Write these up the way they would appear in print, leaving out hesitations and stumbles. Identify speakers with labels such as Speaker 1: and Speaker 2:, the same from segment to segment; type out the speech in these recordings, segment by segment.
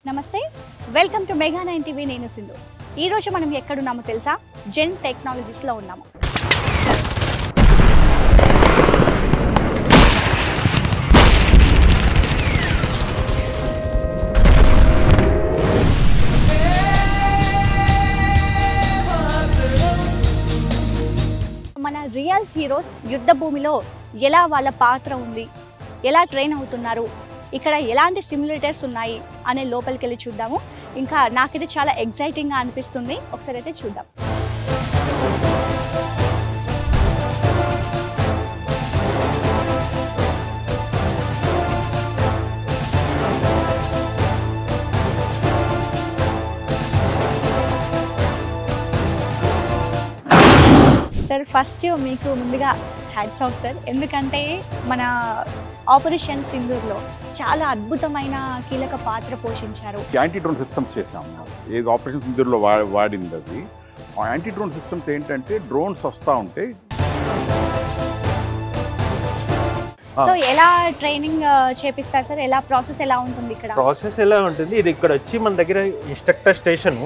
Speaker 1: నమస్తే, welcome to mega 9 TV. నేను సింధు. ఈ రోజు మనం ఎక్కడున్నామో తెలుసా? జెన్ టెక్నాలజీస్లో ఉన్నాము. మన రియల్ హీరోస్ యుద్ధ భూమిలో ఎలా వాళ్ళ పాత్ర ఉంది, ఎలా ట్రైన్ అవుతున్నారు, ఇక్కడ ఎలాంటి సిమ్యులేటర్స్ ఉన్నాయి అనే లోపలికి వెళ్ళి చూద్దాము. ఇంకా నాకైతే చాలా ఎక్సైటింగ్గా అనిపిస్తుంది. ఒకసారి అయితే చూద్దాం. సార్, ఫస్ట్ మీకు ముందుగా హ్యాట్స్ ఆఫ్ సార్. ఎందుకంటే మన ఆపరేషన్ సింధూర్లో చాలా అద్భుతమైన కీలక పాత్ర పోషించారు.
Speaker 2: యాంటీ డ్రోన్ సిస్టమ్స్ చేసాము. ఏది ఆపరేషన్ సింధూర్లో వాడింది అది. ఆ యాంటీ డ్రోన్ సిస్టమ్స్ ఏంటంటే డ్రోన్స్ వస్తూ ఉంటాయి.
Speaker 1: సో ఎలా ట్రైనింగ్ చేపిస్తారు సార్? ఎలా ప్రాసెస్ ఎలా ఉంటుంది? ఇక్కడ
Speaker 3: ప్రాసెస్ ఎలా ఉంటుంది? ఇది ఇక్కడ వచ్చి మన దగ్గర ఇన్స్ట్రక్టర్ స్టేషన్.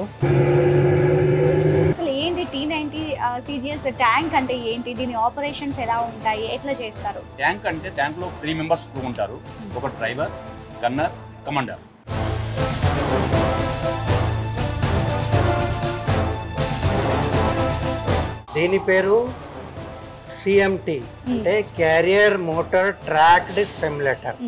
Speaker 1: అసలు ఏంటి T90 CGS ట్యాంక్ అంటే ఏంటి? దీని ఆపరేషన్స్ ఎలా ఉంటాయి? ఎట్లా చేస్తారు?
Speaker 4: ట్యాంక్ అంటే ట్యాంక్ లో 3 మెంబర్స్ క్రూ ఉంటారు. ఒక డ్రైవర్, గన్నర్, కమాండర్.
Speaker 3: దీని పేరు CMT అంటే క్యారియర్ మోటార్ ట్రాక్డ్ సిమ్యులేటర్.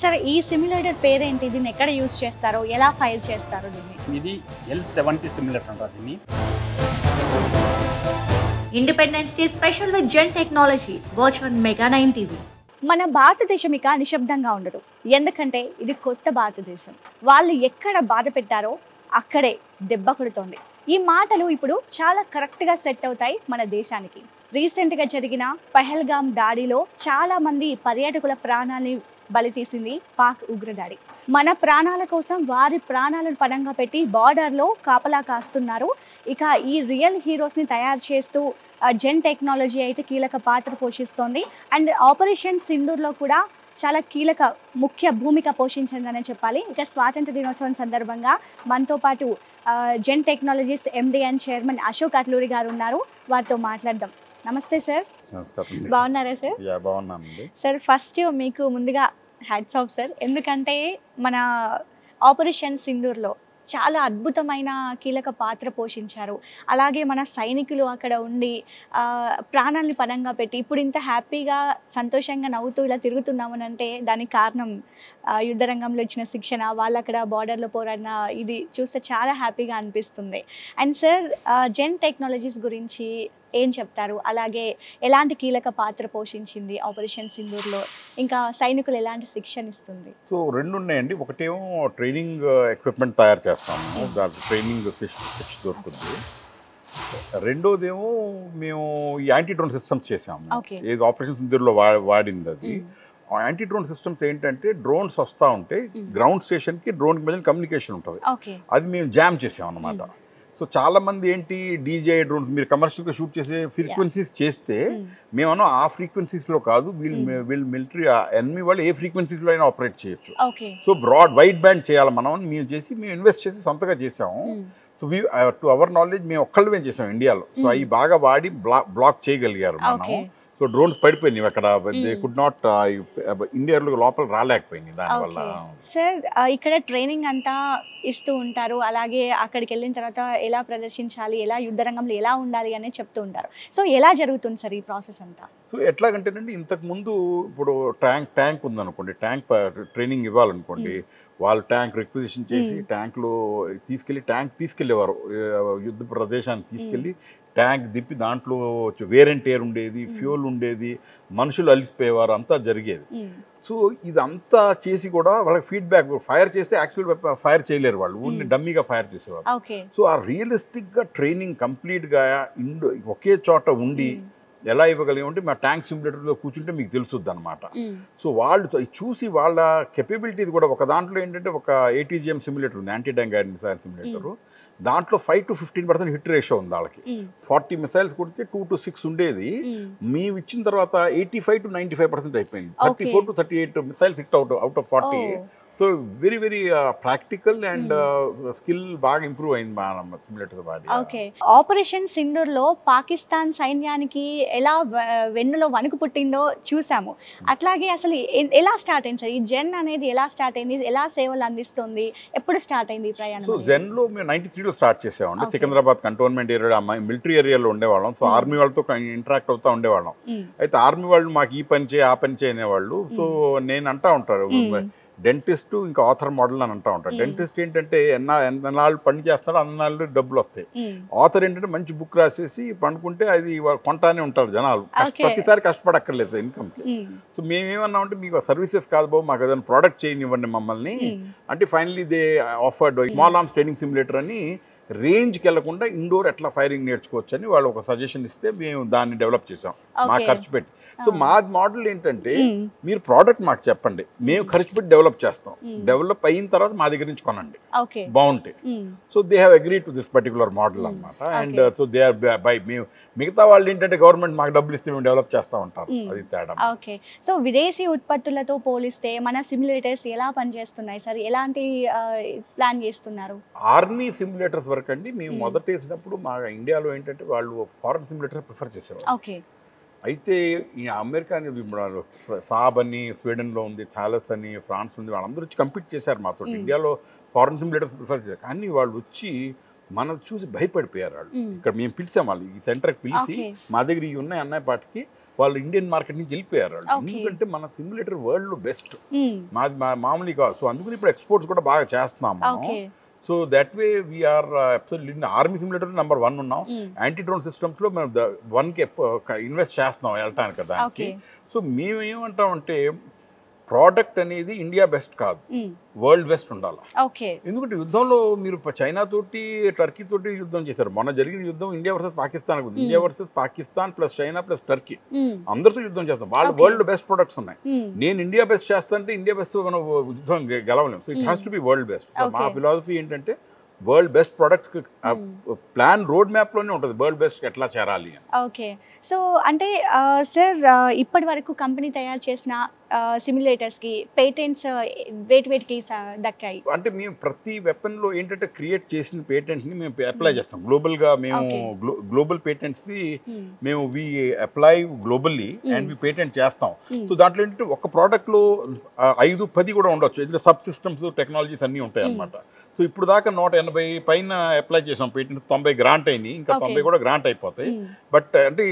Speaker 1: సరే, ఈ సిమ్యులేటర్ పేరేంటి? దీన్ని ఎక్కడ యూజ్ చేస్తారు? ఎలా ఫైర్ చేస్తారు దీన్ని?
Speaker 4: ఇది L70 సిమ్యులేటర్ అంటారు దీన్ని.
Speaker 5: Independence Day special with Gen Technology. Watch on Mega 9 TV.
Speaker 1: మన భారతదేశం ఇక నిశ్శబ్దంగా ఉండదు. ఎందుకంటే ఇది కొత్త భారతదేశం. వాళ్ళు ఎక్కడ బాధ పెట్టారో అక్కడే దెబ్బ కొడుతోంది. ఈ మాటలు ఇప్పుడు చాలా కరెక్ట్గా సెట్ అవుతాయి మన దేశానికి. రీసెంట్గా జరిగిన పహల్గామ్ దాడిలో చాలా మంది పర్యాటకుల ప్రాణాలని బలి తీసింది పాక్ ఉగ్రదాడి. మన ప్రాణాల కోసం వారి ప్రాణాలను పణంగా పెట్టి బార్డర్లో కాపలా కాస్తున్నారు. ఇక ఈ రియల్ హీరోస్ని తయారు చేస్తూ జెన్ టెక్నాలజీ అయితే కీలక పాత్ర పోషిస్తోంది. అండ్ ఆపరేషన్ సింధూర్లో కూడా చాలా కీలక ముఖ్య భూమిక పోషించిందనే చెప్పాలి. ఇక స్వాతంత్ర దినోత్సవం సందర్భంగా మనతో పాటు Zen technologies MD and chairman Ashok Atluri గారు ఉన్నారు. వారితో మాట్లాడదాం. నమస్తే సార్.
Speaker 2: నమస్కారం.
Speaker 1: బాగున్నారా సార్?
Speaker 2: బాగున్నానండి
Speaker 1: సార్, ఫస్ట్ మీకు ముందుగా హ్యాట్స్ ఆఫ్ సార్. ఎందుకంటే మన ఆపరేషన్ సింధూర్లో చాలా అద్భుతమైన కీలక పాత్ర పోషించారు. అలాగే మన సైనికులు అక్కడ ఉండి ప్రాణాలని పణంగా పెట్టి ఇప్పుడు ఇంత హ్యాపీగా సంతోషంగా నవ్వుతూ ఇలా తిరుగుతున్నామని అంటే దానికి కారణం యుద్ధ రంగంలో ఇచ్చిన శిక్షణ, వాళ్ళు అక్కడ బార్డర్లో పోరాడిన ఇది చూస్తే చాలా హ్యాపీగా అనిపిస్తుంది. అండ్ సార్, జెన్ టెక్నాలజీస్ గురించి ఏం చెప్తారు? అలాగే ఎలాంటి కీలక పాత్ర పోషించింది ఆపరేషన్ సింధూర్లో? ఇంకా సైనికులు ఎలాంటి శిక్షణ ఇస్తుంది?
Speaker 2: సో రెండు ఉన్నాయండి. ఒకటేమో ట్రైనింగ్ ఎక్విప్మెంట్ తయారు చేస్తాము, దాని ట్రైనింగ్ శిక్ష దొరుకుతుంది. రెండోదేమో మేము యాంటీ డ్రోన్ సిస్టమ్స్ చేసాము. ఏది ఆపరేషన్ సింధూర్లో వాడింది అది. ఆ యాంటీ డ్రోన్ సిస్టమ్స్ ఏంటంటే డ్రోన్స్ వస్తూ ఉంటే గ్రౌండ్ స్టేషన్కి డ్రోన్కి మధ్య కమ్యూనికేషన్ ఉంటుంది. అది మేము జామ్ చేసాం అన్నమాట. సో చాలా మంది ఏంటి DJI డ్రోన్స్ మీరు కమర్షియల్గా షూట్ చేసే ఫ్రీక్వెన్సీస్ చేస్తే మేమన్నా ఆ ఫ్రీక్వెన్సీస్లో కాదు, వీళ్ళు మిలిటరీ ఎనిమి వాళ్ళు ఏ ఫ్రీక్వెన్సీస్లో అయినా ఆపరేట్ చేయొచ్చు. సో బ్రాడ్ వైడ్ బ్యాండ్ చేయాలి మనం మేము ఇన్వెస్ట్ చేసి సొంతగా చేసాము. సో టు అవర్ నాలెడ్జ్ మేము ఒక్కళ్ళమే చేసాం ఇండియాలో. సో అవి బాగా వాడి బ్లాక్ చేయగలిగారు మనం. సో డ్రోన్స్ పడిపోయినాయి అక్కడ. దే కుడ్ నాట్ ఇండియాలో లోపల రాలేకపోయింది దానివల్ల.
Speaker 1: సార్, ఇక్కడ ట్రైనింగ్ అంతా ఇస్తూ ఉంటారు. అలాగే అక్కడికి వెళ్ళిన తర్వాత ఎలా ప్రదర్శించాలి, ఎలా యుద్ధ రంగంలో ఎలా ఉండాలి అనేది చెప్తూ ఉంటారు. సో ఎలా జరుగుతుంది సార్ ఈ ప్రాసెస్ అంతా?
Speaker 2: సో ఎట్లాగంటేనండి, ఇంతకుముందు ఇప్పుడు ట్యాంక్ ఉందనుకోండి, ట్యాంక్ ట్రైనింగ్ ఇవ్వాలనుకోండి, వాళ్ళు ట్యాంక్ రిక్విజిషన్ చేసి ట్యాంక్లో తీసుకెళ్ళేవారు యుద్ధ ప్రదేశానికి తీసుకెళ్ళి ట్యాంక్ దిప్పి దాంట్లో వేరెంట్ ఎయిర్ ఉండేది, ఫ్యూల్ ఉండేది, మనుషులు అలిసిపోయేవారు, అంతా జరిగేది. సో ఇదంతా చేసి కూడా వాళ్ళకి ఫీడ్బ్యాక్ ఫైర్ చేస్తే యాక్చువల్గా ఫైర్ చేయలేరు, వాళ్ళు ఊరిని డమ్మీగా ఫైర్ చేసేవారు. సో ఆ రియలిస్టిక్గా ట్రైనింగ్ కంప్లీట్గా ఒకే చోట ఉండి ఎలా ఇవ్వగలిగామంటే మా ట్యాంక్ సిమ్యులేటర్లో కూర్చుంటే మీకు తెలుస్తుంది అనమాట. సో వాళ్ళు చూసి వాళ్ళ కెపబిలిటీ కూడా ఒక దాంట్లో ఏంటంటే ఒక ATGM సిమ్యులేటర్ ఉంది, యాంటీ ట్యాంక్ గైడెన్స్ సిమ్యులేటర్. దాంట్లో 5 to 15% హిట్ రేషియో ఉంది వాళ్ళకి. 40 మిసైల్స్ కొడితే 2 to 6 ఉండేది, మేము ఇచ్చిన తర్వాత 85 to 95% అయిపోయింది. 34 to 38 missiles hit out of 40. So very very practical and skill బాగా ఇంప్రూవ్ అయింది మన సిమ్యులేటర్ వాడి.
Speaker 1: ఓకే, ఆపరేషన్ సింధూర్లో పాకిస్తాన్ సైన్యానికి ఎలా వెన్నులో వణుకు పుట్టిందో చూసాము. అట్లాగే అసలు ఎలా స్టార్ట్ అయింది సార్ ఈ జెన్ అనేది? ఎలా స్టార్ట్ అయింది, ఎలా సేవలు అందిస్తుంది, ఎప్పుడు స్టార్ట్ అయింది ఈ ప్రయాణం?
Speaker 2: సో జెన్లో మేము 93లో స్టార్ట్ చేసామండి. సికింద్రాబాద్ కంటోన్మెంట్ ఏరియా మిలిటరీ ఏరియాలో ఉండేవాళ్ళం. సో ఆర్మీ వాళ్ళతో ఇంటరాక్ట్ అవుతూ ఉండేవాళ్ళం. అయితే ఆర్మీ వాళ్ళు మాకు ఈ పని చేయి ఆ పని చేయనేవాళ్ళు. సో నేను అంటా ఉంటారు డెంటిస్ట్ ఇంకా ఆథర్ మోడల్ అని అంటూ ఉంటారు. డెంటిస్ట్ ఏంటంటే ఎన్నాళ్ళు పని చేస్తాడో అన్నాళ్ళు డబ్బులు వస్తాయి. ఆథర్ ఏంటంటే మంచి బుక్ రాసేసి పండుకుంటే అది కొంటానే ఉంటారు జనాలు, ప్రతిసారి కష్టపడక్కర్లేదు ఇన్కమ్కి. సో మేమేమన్నామంటే మీకు సర్వీసెస్ కాదు బాబు, మాకు ఏదైనా ప్రోడక్ట్ చేయనివ్వండి మమ్మల్ని అంటే finally they offered small arms training simulator అని. రేంజ్కి వెళ్లకుండా ఇండోర్ ఎట్లా ఫైరింగ్ నేర్చుకోవచ్చు అని వాళ్ళు ఒక సజెషన్ ఇస్తే మేము దాన్ని డెవలప్ చేసాం మా ఖర్చు పెట్టి. సో మా మోడల్ ఏంటంటే మీరు ప్రోడక్ట్ మాకు చెప్పండి, మేము ఖర్చు పెట్టి డెవలప్ చేస్తాం, డెవలప్ అయిన తర్వాత మా దగ్గర నుంచి కొనండి బాగుంటాయి. So they have agree to this particular model అనమాట. And so they are buy మేము మిగతా వాళ్ళు ఏంటంటే గవర్నమెంట్ మాకు డబ్బులు ఇస్తే మేము డెవలప్ చేస్తూ ఉంటారు, అది తేడా.
Speaker 1: ఓకే, సో విదేశీ ఉత్పత్తులతో పోలిస్తే మన సిమ్యులేటర్స్ ఎలా పనిచేస్తున్నాయి సార్? ఎలాంటి ప్లాన్ చేస్తున్నారు?
Speaker 2: ఆర్మీ సిమ్యులేటర్స్ వరకు అండి మేము మొదట వేసినప్పుడు మా ఇండియాలో ఏంటంటే వాళ్ళు ఫారెన్ సిమ్యులేటర్ ప్రిఫర్ చేసేవారు.
Speaker 1: ఓకే,
Speaker 2: అయితే ఈ అమెరికా అనేది సాబ్ అని స్వీడన్లో ఉంది, థాలస్ అని ఫ్రాన్స్ ఉంది, వాళ్ళందరూ వచ్చి కంపీట్ చేశారు మాతో. ఇండియాలో ఫారెన్ సిమ్యులేటర్స్ ప్రిఫర్ చేశారు, కానీ వాళ్ళు వచ్చి మనం చూసి భయపడిపోయారు. వాళ్ళు ఇక్కడ మేము పిలిచాం, వాళ్ళు ఈ సెంటర్కి పిలిచి మా దగ్గర ఇవి ఉన్నాయి అన్నయ్య పాటికి వాళ్ళు ఇండియన్ మార్కెట్ నుంచి వెళ్ళిపోయారు వాళ్ళు. ఎందుకంటే మన సిమ్యులేటర్ వరల్డ్ లో బెస్ట్, మాది మామూలు కాదు. సో అందుకని ఇప్పుడు ఎక్స్పోర్ట్స్ కూడా బాగా చేస్తున్నాం మనం. So that way we are army simulator number 1 ఉన్నాం. యాంటీ డ్రోన్ సిస్టమ్స్ లో మేము 1కి ఇన్వెస్ట్ చేస్తున్నాం వెళ్ళటానికి దానికి. సో మేము ఏమంటామంటే ప్రోడక్ట్ అనేది ఇండియా బెస్ట్ కాదు, వరల్డ్ బెస్ట్ ఉండాలి. ఎందుకంటే యుద్ధంలో మీరు చైనా తోటి టర్కీ తోటి యుద్ధం చేశారు. మొన్న జరిగిన యుద్ధం India versus Pakistan, India versus Pakistan plus China plus Turkey అందరితో యుద్ధం చేస్తాం. వాళ్ళు వరల్డ్ బెస్ట్ ప్రొడక్ట్స్ ఉన్నాయి. నేను ఇండియా బెస్ట్ చేస్తానంటే ఇండియా బెస్ట్ మనం యుద్ధం గెలవలేము. So it has to be world best. So మా ఫిలాసఫీ ఏంటంటే world best product plan road map లోనే ఉంటుంది వరల్డ్ బెస్ట్ ఎట్లా చేరాలి అని.
Speaker 1: ఓకే, సో అంటే సార్ ఇప్పటి వరకు కంపెనీ తయారు చేసిన సిమ్యులేటర్స్ కి పేటెంట్స్ వేటికి దక్కాయి?
Speaker 2: అంటే మేము ప్రతి వెపన్ లో ఏంటంటే క్రియేట్ చేసిన పేటెంట్ ని మేము అప్లై చేస్తాం గ్లోబల్ గా. మేము గ్లోబల్ పేటెంట్స్ మేము we apply globally and we patent చేస్తాం. సో దాంట్లో ఏంటంటే ఒక ప్రోడక్ట్ లో 5-10 కూడా ఉండొచ్చు, ఎందుకంటే సబ్ సిస్టమ్స్ టెక్నాలజీస్ అన్ని ఉంటాయి అన్నమాట. సో ఇప్పుడు దాకా 180 పైన అప్లై చేసాం పేటెంట్, 90 గ్రాంట్ అయినాయి, ఇంకా 90 కూడా గ్రాంట్ అయిపోతాయి. బట్ అంటే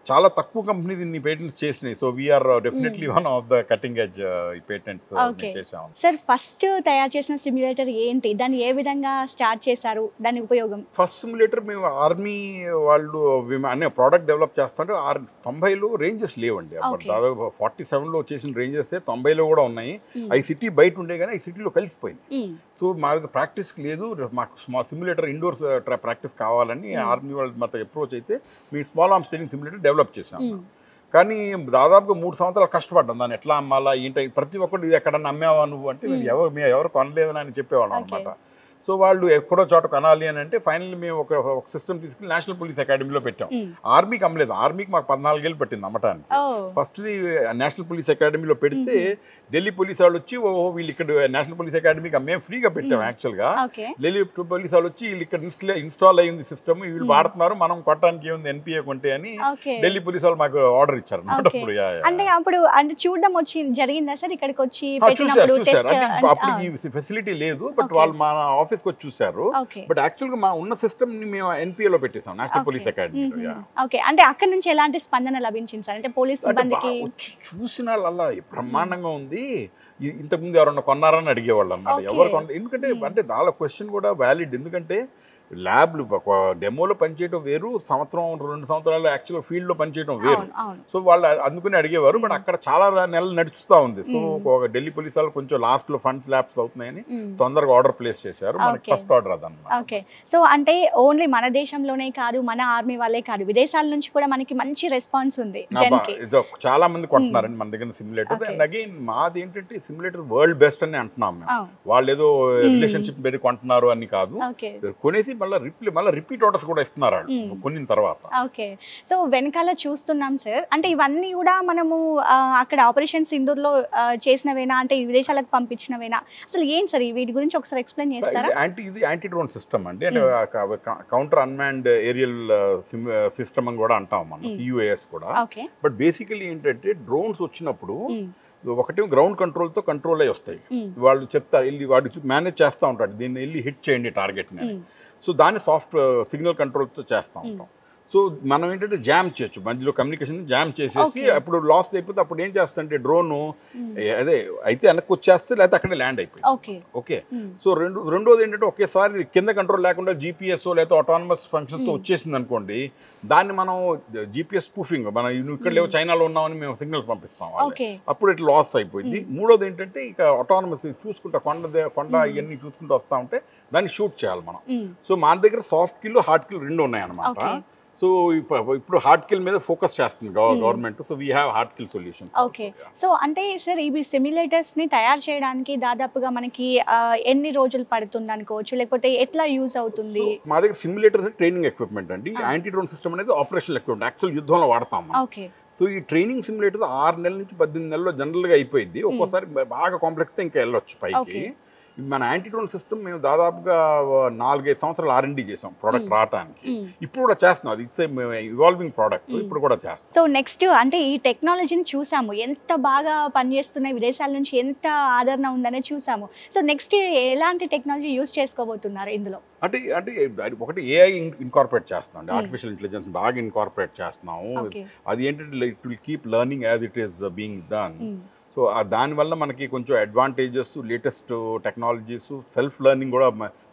Speaker 2: చాలా తక్కువ కంపెనీ దీన్ని పేటెంట్స్ చేసినాయి. So we are definitely one of the cutting edge ఈ పేటెంట్స్ చేసాం.
Speaker 1: సార్ ఫస్ట్ తయారు చేసిన సిమ్యులేటర్ ఏంటి, దాన్ని ఏ విధంగా స్టార్ట్ చేశారు, దాని ఉపయోగం?
Speaker 2: ఫస్ట్ సిమ్యులేటర్ మేము ఆర్మీ వాళ్ళు అనే ప్రోడక్ట్ డెవలప్ చేస్తుంటే 90లో రేంజెస్ లేవండి. దాదాపు 47లో చేసిన రేంజెస్ 90లో కూడా ఉన్నాయి. ఈ సిటీ బయట ఉండే కానీ ఈ సిటీలో కలిసిపోయింది. సో మా దగ్గర ప్రాక్టీస్కి లేదు, మాకు సిమ్యులేటర్ ఇండోర్స్ ప్రాక్టీస్ కావాలని ఆర్మీ వాళ్ళు మాతో అప్రోచ్ అయితే మీ small arms training simulator develop చేసాం. కానీ దాదాపుగా 3 సంవత్సరాలు కష్టపడ్డాం దాన్ని ఎట్లా అమ్మాలా ఏంటి. ప్రతి ఒక్కటి ఇది ఎక్కడన్నా అమ్మావా నువ్వు అంటే మేము ఎవరు కొనలేదని అని చెప్పేవాళ్ళం అనమాట. సో వాళ్ళు ఎక్కడో చోట కొనాలి అని అంటే ఫైనల్ మేము ఒక సిస్టమ్ తీసుకుని నేషనల్ పోలీస్ అకాడమీలో పెట్టాం. ఆర్మీకి అమ్మలేదు, ఆర్మీకి మాకు 14 ఏళ్ళు పట్టింది అమ్మటానికి. ఫస్ట్ నేషనల్ పోలీస్ అకాడమీలో పెడితే ఢిల్లీ పోలీస్ వాళ్ళు వచ్చి వీళ్ళు ఇక్కడ నేషనల్ పోలీస్ అకాడమీకి మేము ఫ్రీగా పెట్టాం. యాక్చువల్గా ఢిల్లీ పోలీస్ వాళ్ళు వచ్చి వీళ్ళు ఇక్కడ ఇన్స్టాల్ అయ్యింది సిస్టమ్, వీళ్ళు వాడుతున్నారు, మనం కొట్టడానికి ఏముంది ఎన్పిఏ కొంటే అని ఢిల్లీ పోలీస్ వాళ్ళు మాకు ఆర్డర్ ఇచ్చారు.
Speaker 1: అప్పుడు చూడడం వచ్చి జరిగిందా సార్? ఇక్కడికి వచ్చి
Speaker 2: చూసారు. అప్పుడు ఈ ఫెసిలిటీ లేదు, బట్ వాళ్ళు మా ఆఫీస్ వచ్చి చూసారు. బట్ యాక్చువల్ గా మా ఉన్న సిస్టమ్ ని మేము ఎన్పిఏ లో పెట్టేసాం, నేషనల్ పోలీస్ అకాడమీలో.
Speaker 1: ఓకే, అంటే అక్కడ నుంచి ఎలాంటి స్పందన లభించింది సార్? అంటే పోలీస్ సిబ్బందికి
Speaker 2: చూసిన వాళ్ళ బ్రహ్మాండంగా ఉంది. ఇంతకుముందు ఎవరన్నా కొన్నారని అడిగేవాళ్ళు అన్నమాట. ఎవరు కొన్న ఎందుకంటే అంటే వాళ్ళ క్వశ్చన్ కూడా వ్యాలిడ్. ఎందుకంటే ల్యాబ్లు డెమోలో పనిచేయడం వేరు, సంవత్సరం 2 సంవత్సరాలు యాక్చువల్గా ఫీల్డ్లో పనిచేయడం వేరు. సో వాళ్ళు అందుకుని అడిగేవారు. బట్ అక్కడ చాలా నెలలు నడుస్తూ ఉంది. సో ఢిల్లీ పోలీసు వాళ్ళు కొంచెం లాస్ట్లో ఫండ్స్ ల్యాబ్స్ అవుతున్నాయని తొందరగా ఆర్డర్ ప్లేస్ చేశారు. మనకి ఫస్ట్ ఆర్డర్ అదన్నమాట.
Speaker 1: ఓకే. సో అంటే ఓన్లీ మన దేశంలోనే కాదు, మన ఆర్మీ వాళ్ళే కాదు, విదేశాల నుంచి కూడా మనకి మంచి రెస్పాన్స్ ఉంది.
Speaker 2: చాలా మంది కొంటున్నారండి మన దగ్గర సిమ్యులేటర్. అండ్ అగైన్ మాది ఏంటంటే సిమ్యులేటర్ వరల్డ్ బెస్ట్ అని అంటున్నాం మేము. వాళ్ళు ఏదో రిలేషన్షిప్ పెరిగి కొంటున్నారు అని కాదు, కొనేసి మళ్ళీ రిపీట్ ఆర్డర్స్ కూడా ఇస్తున్నారు కొనిన తర్వాత.
Speaker 1: ఓకే. సో వెనకాల చూస్తున్నాం సార్, అంటే ఇవన్నీ కూడా మనము అక్కడ ఆపరేషన్ సింధూర్లో చేసినవేనా, అంటే విదేశాలకు పంపించినవేనా, అసలు ఏంటి సార్ వీటి గురించి ఒకసారి ఎక్స్ప్లెయిన్ చేస్తారా?
Speaker 2: ఇది యాంటీ డ్రోన్ సిస్టమ్ అండి, అంటే కౌంటర్ అన్మాన్డ్ ఏరియల్ సిస్టమ్ అని కూడా అంటాం మనం, CUAS కూడా. బట్ బేసికలీ ఏంటంటే డ్రోన్స్ వచ్చినప్పుడు ఒకటి గ్రౌండ్ కంట్రోల్తో కంట్రోల్ అయ్యి వస్తాయి. వాళ్ళు చెప్తారు, వెళ్ళి వాడు మేనేజ్ చేస్తూ ఉంటాడు, దీన్ని వెళ్ళి హిట్ చేయండి టార్గెట్ని. సో దాన్ని సాఫ్ట్ సిగ్నల్ కంట్రోల్తో చేస్తూ ఉంటాం. సో మనం ఏంటంటే జామ్ చేయొచ్చు, మధ్యలో కమ్యూనికేషన్ జామ్ చేసేసి అప్పుడు లాస్ అయిపోతే అప్పుడు ఏం చేస్తుంటే డ్రోన్ అదే అయితే వెనక్కి వచ్చేస్తే లేకపోతే అక్కడే ల్యాండ్ అయిపోయింది. ఓకే. సో రెండోది ఏంటంటే ఒకేసారి కింద కంట్రోల్ లేకుండా GPS లేకపోతే ఆటోనమస్ ఫంక్షన్తో వచ్చేసింది అనుకోండి, దాన్ని మనం GPS స్పూఫింగ్, మనం ఇక్కడ లేవు చైనాలో ఉన్నామని మేము సిగ్నల్స్ పంపిస్తాం, అప్పుడు ఇట్లా లాస్ అయిపోయింది. మూడోది ఏంటంటే ఇక ఆటోనమస్ చూసుకుంటా కొండ ఇవన్నీ చూసుకుంటూ వస్తూ ఉంటే దాన్ని షూట్ చేయాలి మనం. సో మన దగ్గర సాఫ్ట్ కిల్ హార్డ్ కిల్ రెండు ఉన్నాయన్నమాట. సో ఇప్పుడు హార్డ్ కిల్ మీద ఫోకస్ చేస్తుంది government. So we have hard kill solution.
Speaker 1: Okay. So అంటే సార్ ఇవి సిమ్యులేటర్స్ ని తయారు చేయడానికి దాదాపుగా మనకి ఎన్ని రోజులు పడుతుంది అనుకోవచ్చు, లేకపోతే ఎట్లా యూజ్ అవుతుంది?
Speaker 2: మా దగ్గర సిమ్యులేటర్స్ ట్రైనింగ్ ఎక్విప్మెంట్ అండి. యాంటీ డ్రోన్ సిస్టమ్ అనేది ఆపరేషనల్ ఎక్విప్మెంట్, యాక్చువల్ యుద్ధంలో వాడతాం. సో ఈ ట్రైనింగ్ సిమ్యులేటర్ 6 నెలల నుంచి 18 నెలల్లో జనరల్గా అయిపోయింది. ఒక్కోసారి బాగా కాంప్లెక్స్ ఇంకా వెళ్ళొచ్చు పైకి. మన యాంటీ డ్రోన్ సిస్టమ్ మేము దాదాపుగా 4-5 సంవత్సరాలు R&D చేసాం ప్రోడక్ట్ రావడానికి. ఇప్పుడు కూడా చేస్తున్నాం, అది ఇట్స్ ఇవాల్వింగ్ ప్రోడక్ట్, ఇప్పుడు కూడా చేస్తాం.
Speaker 1: సో నెక్స్ట్ అంటే ఈ టెక్నాలజీని చూసాము, ఎంత బాగా పనిచేస్తున్నాయి, విదేశాల నుంచి ఎంత ఆదరణ ఉందనే చూసాము. సో నెక్స్ట్ ఎలాంటి టెక్నాలజీ యూజ్ చేసుకోబోతున్నారు ఇందులో?
Speaker 2: అంటే ఒకటి AI ఇన్కార్పొరేట్ చేస్తున్నాం అండి, ఆర్టిఫిషియల్ ఇంటెలిజెన్స్ బాగా ఇన్కార్పొరేట్ చేస్తున్నాము. అది ఏంటంటే it will keep learning as it is being done. So దానివల్ల మనకి కొంచెం advantages, latest technologies, self learning కూడా,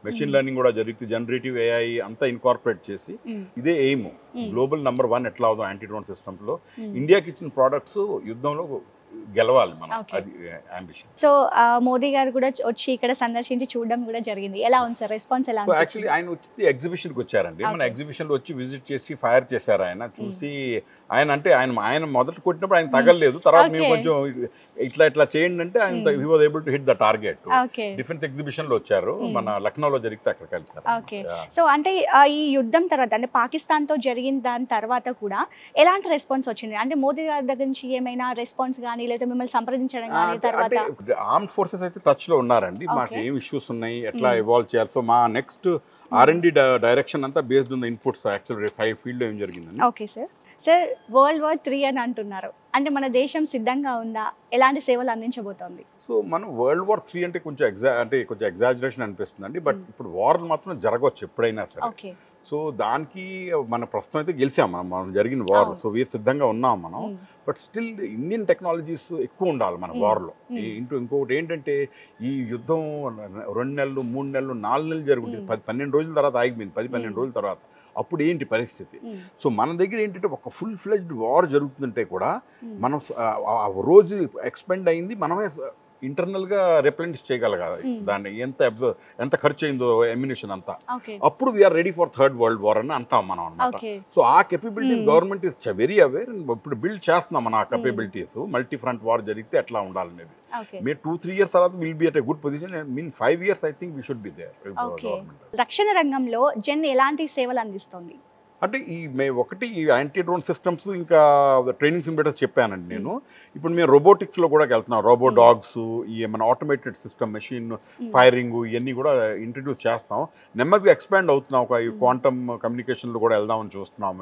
Speaker 2: మెషిన్ లెర్నింగ్ కూడా జరుగుతుంది, జనరేటివ్ AI అంతా ఇన్కార్పొరేట్ చేసి ఇదే ఎయిమ్, గ్లోబల్ నంబర్ 1 ఎట్లా అవుతాం యాంటీ డ్రోన్ సిస్టమ్లో. ఇండియాకి ఇచ్చిన ప్రోడక్ట్స్ యుద్ధంలో గెలవాలి మనం, అది అంబిషన్.
Speaker 1: సో మోదీ గారు కూడా వచ్చి ఇక్కడ సందర్శించి చూడడం కూడా జరిగింది. ఎలా ఉంది సార్ రెస్పాన్స్? ఎలా ఉంది?
Speaker 2: యాక్చువల్లీ ఆయన వచ్చి ఎగ్జిబిషన్కి వచ్చారండి. మన ఎగ్జిబిషన్లో వచ్చి విజిట్ చేసి ఫైర్ చేశారు ఆయన. చూసి ఆయన అంటే ఆయన మొదట కొట్టినప్పుడు ఆయన తగలలేదు, తర్వాత మేము కొంచెం ఇట్లా చేయండి అంటే ఆయన he was able to hit the target. Defence exhibition లో వచ్చారు, మన లక్నోలో జరిగితే అక్కడ కలిసారు.
Speaker 1: సో అంటే ఈ యుద్ధం తర్వాత అంటే పాకిస్తాన్ తో జరిగిన దాని తర్వాత కూడా ఎలాంటి రెస్పాన్స్ వచ్చింది? అంటే మోదీ గారి దగ్గర నుంచి ఏమైనా రెస్పాన్స్ కానీ లేదా మిమ్మల్ని సంప్రదించడం కానీ తర్వాత?
Speaker 2: ఆర్మ్డ్ ఫోర్సెస్ అయితే టచ్ లో ఉన్నారండి, మాకు ఏం ఇష్యూస్ ఉన్నాయి, ఎట్లా ఇవాల్వ్ చేయాలి. సో మా నెక్స్ట్ R&D డైరెక్షన్ అంతా బేస్డ్ ఉన్న ఇన్పుట్స్. యాక్చువల్ 5 ఫీల్డ్ ఏం జరిగింది.
Speaker 1: Okay sir. Sir World War III అని అంటున్నారు, అంటే మన దేశం సిద్ధంగా ఉందా? ఎలాంటి సేవలు అందించబోతోంది? సో
Speaker 2: మనం World War III అంటే కొంచెం ఎగ్జాజరేషన్ అనిపిస్తుంది అండి. బట్ ఇప్పుడు వార్లు మాత్రం జరగవచ్చు ఎప్పుడైనా సరే. సో దానికి మన ప్రస్తుతం అయితే గెలిచాం మనం జరిగిన వార్. సో వీరు సిద్ధంగా ఉన్నాం మనం. బట్ స్టిల్ ఇండియన్ టెక్నాలజీస్ ఎక్కువ ఉండాలి మన వార్లో. ఇంకొకటి ఏంటంటే ఈ యుద్ధం 2 నెలలు 3 నెలలు 4 నెలలు జరుగుతుంది, 10-12 రోజుల తర్వాత ఆగిపోయింది, 10-12 రోజుల తర్వాత. అప్పుడు ఏంటి పరిస్థితి? సో మన దగ్గర ఏంటంటే ఒక ఫుల్ ఫ్లెడ్జ్డ్ వార్ జరుగుతుందంటే కూడా మనం ఆ రోజు ఎక్స్పెండ్ అయింది మనమే ఇంటర్నల్గా రిప్లెనిష్ చేయగలగాలి. దాన్ని ఎంత ఖర్చు అయిందో ఎమ్యునిషన్ అంతా, అప్పుడు we are ready for third world war అని అంటాం మనం అనమాట. సో ఆ capabilities government is very aware. ఇప్పుడు బిల్డ్ చేస్తున్నాం మన ఆ కెపబిలిటీస్. మల్టీ ఫ్రంట్ వార్ జరిగితే ఎట్లా ఉండాలనేది. మీరు 2-3 years తర్వాత will be at a good position. Mean 5 years I think we should be there.
Speaker 1: రక్షణ రంగంలో జెన్ ఎలాంటి సేవలు అందిస్తుంది?
Speaker 2: అంటే ఒకటి ఈ యాంటీ డ్రోన్ సిస్టమ్స్, ఇంకా ట్రైనింగ్ సిమ్యులేటర్స్ చెప్పానండి నేను. ఇప్పుడు మేము రోబోటిక్స్లో కూడా వెళ్తున్నాం. రోబో డాగ్స్, ఈ మన ఆటోమేటెడ్ సిస్టమ్, మెషిన్ ఫైరింగ్, ఇవన్నీ కూడా ఇంట్రడ్యూస్ చేస్తాం. నెమ్మదిగా ఎక్స్పాండ్ అవుతున్నాం. ఒక క్వాంటమ్ కమ్యూనికేషన్లో కూడా వెళ్దామని చూస్తున్నాం.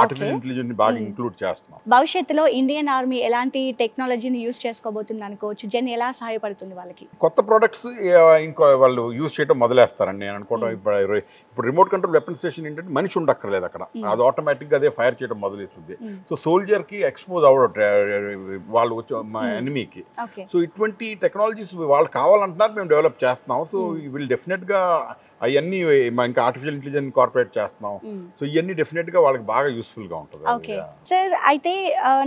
Speaker 2: ఆర్టిఫిషియల్ ఇంటెలిజెన్స్ బాగా ఇంక్లూడ్ చేస్తున్నాం.
Speaker 1: భవిష్యత్తులో ఇండియన్ ఆర్మీ ఎలాంటి టెక్నాలజీని యూజ్ చేసుకోబోతుంది అనుకోవచ్చు? జెన్ ఎలా సహాయపడుతుంది వాళ్ళకి?
Speaker 2: కొత్త ప్రోడక్ట్స్ ఇంకా వాళ్ళు యూజ్ చేయడం మొదలేస్తారండి నేను అనుకోవడం. ఇప్పుడు రిమోట్ కంట్రోల్ వెపన్ స్టేషన్ ఏంటంటే మనిషి ఉండక్కర్లేదు అక్కడ, అది ఆటోమేటిక్గా అదే ఫైర్ చేయడం మొదలవుతుంది. సో సోల్జర్కి ఎక్స్పోజ్ అవ్వడం వాళ్ళు వచ్చి మా ఎనిమీకి. సో ఇటువంటి టెక్నాలజీస్ వాళ్ళు కావాలంటున్నారు, మేము డెవలప్ చేస్తున్నాం. సో విల్ డెఫినెట్గా అవన్నీ ఇంకా ఆర్టిఫిషియల్ ఇంటెలిజెన్స్ ఇన్కార్పొరేట్ చేస్తున్నాం. సో ఇవన్నీ డెఫినెట్గా వాళ్ళకి బాగా యూస్ఫుల్గా ఉంటుంది.
Speaker 1: ఓకే సార్, అయితే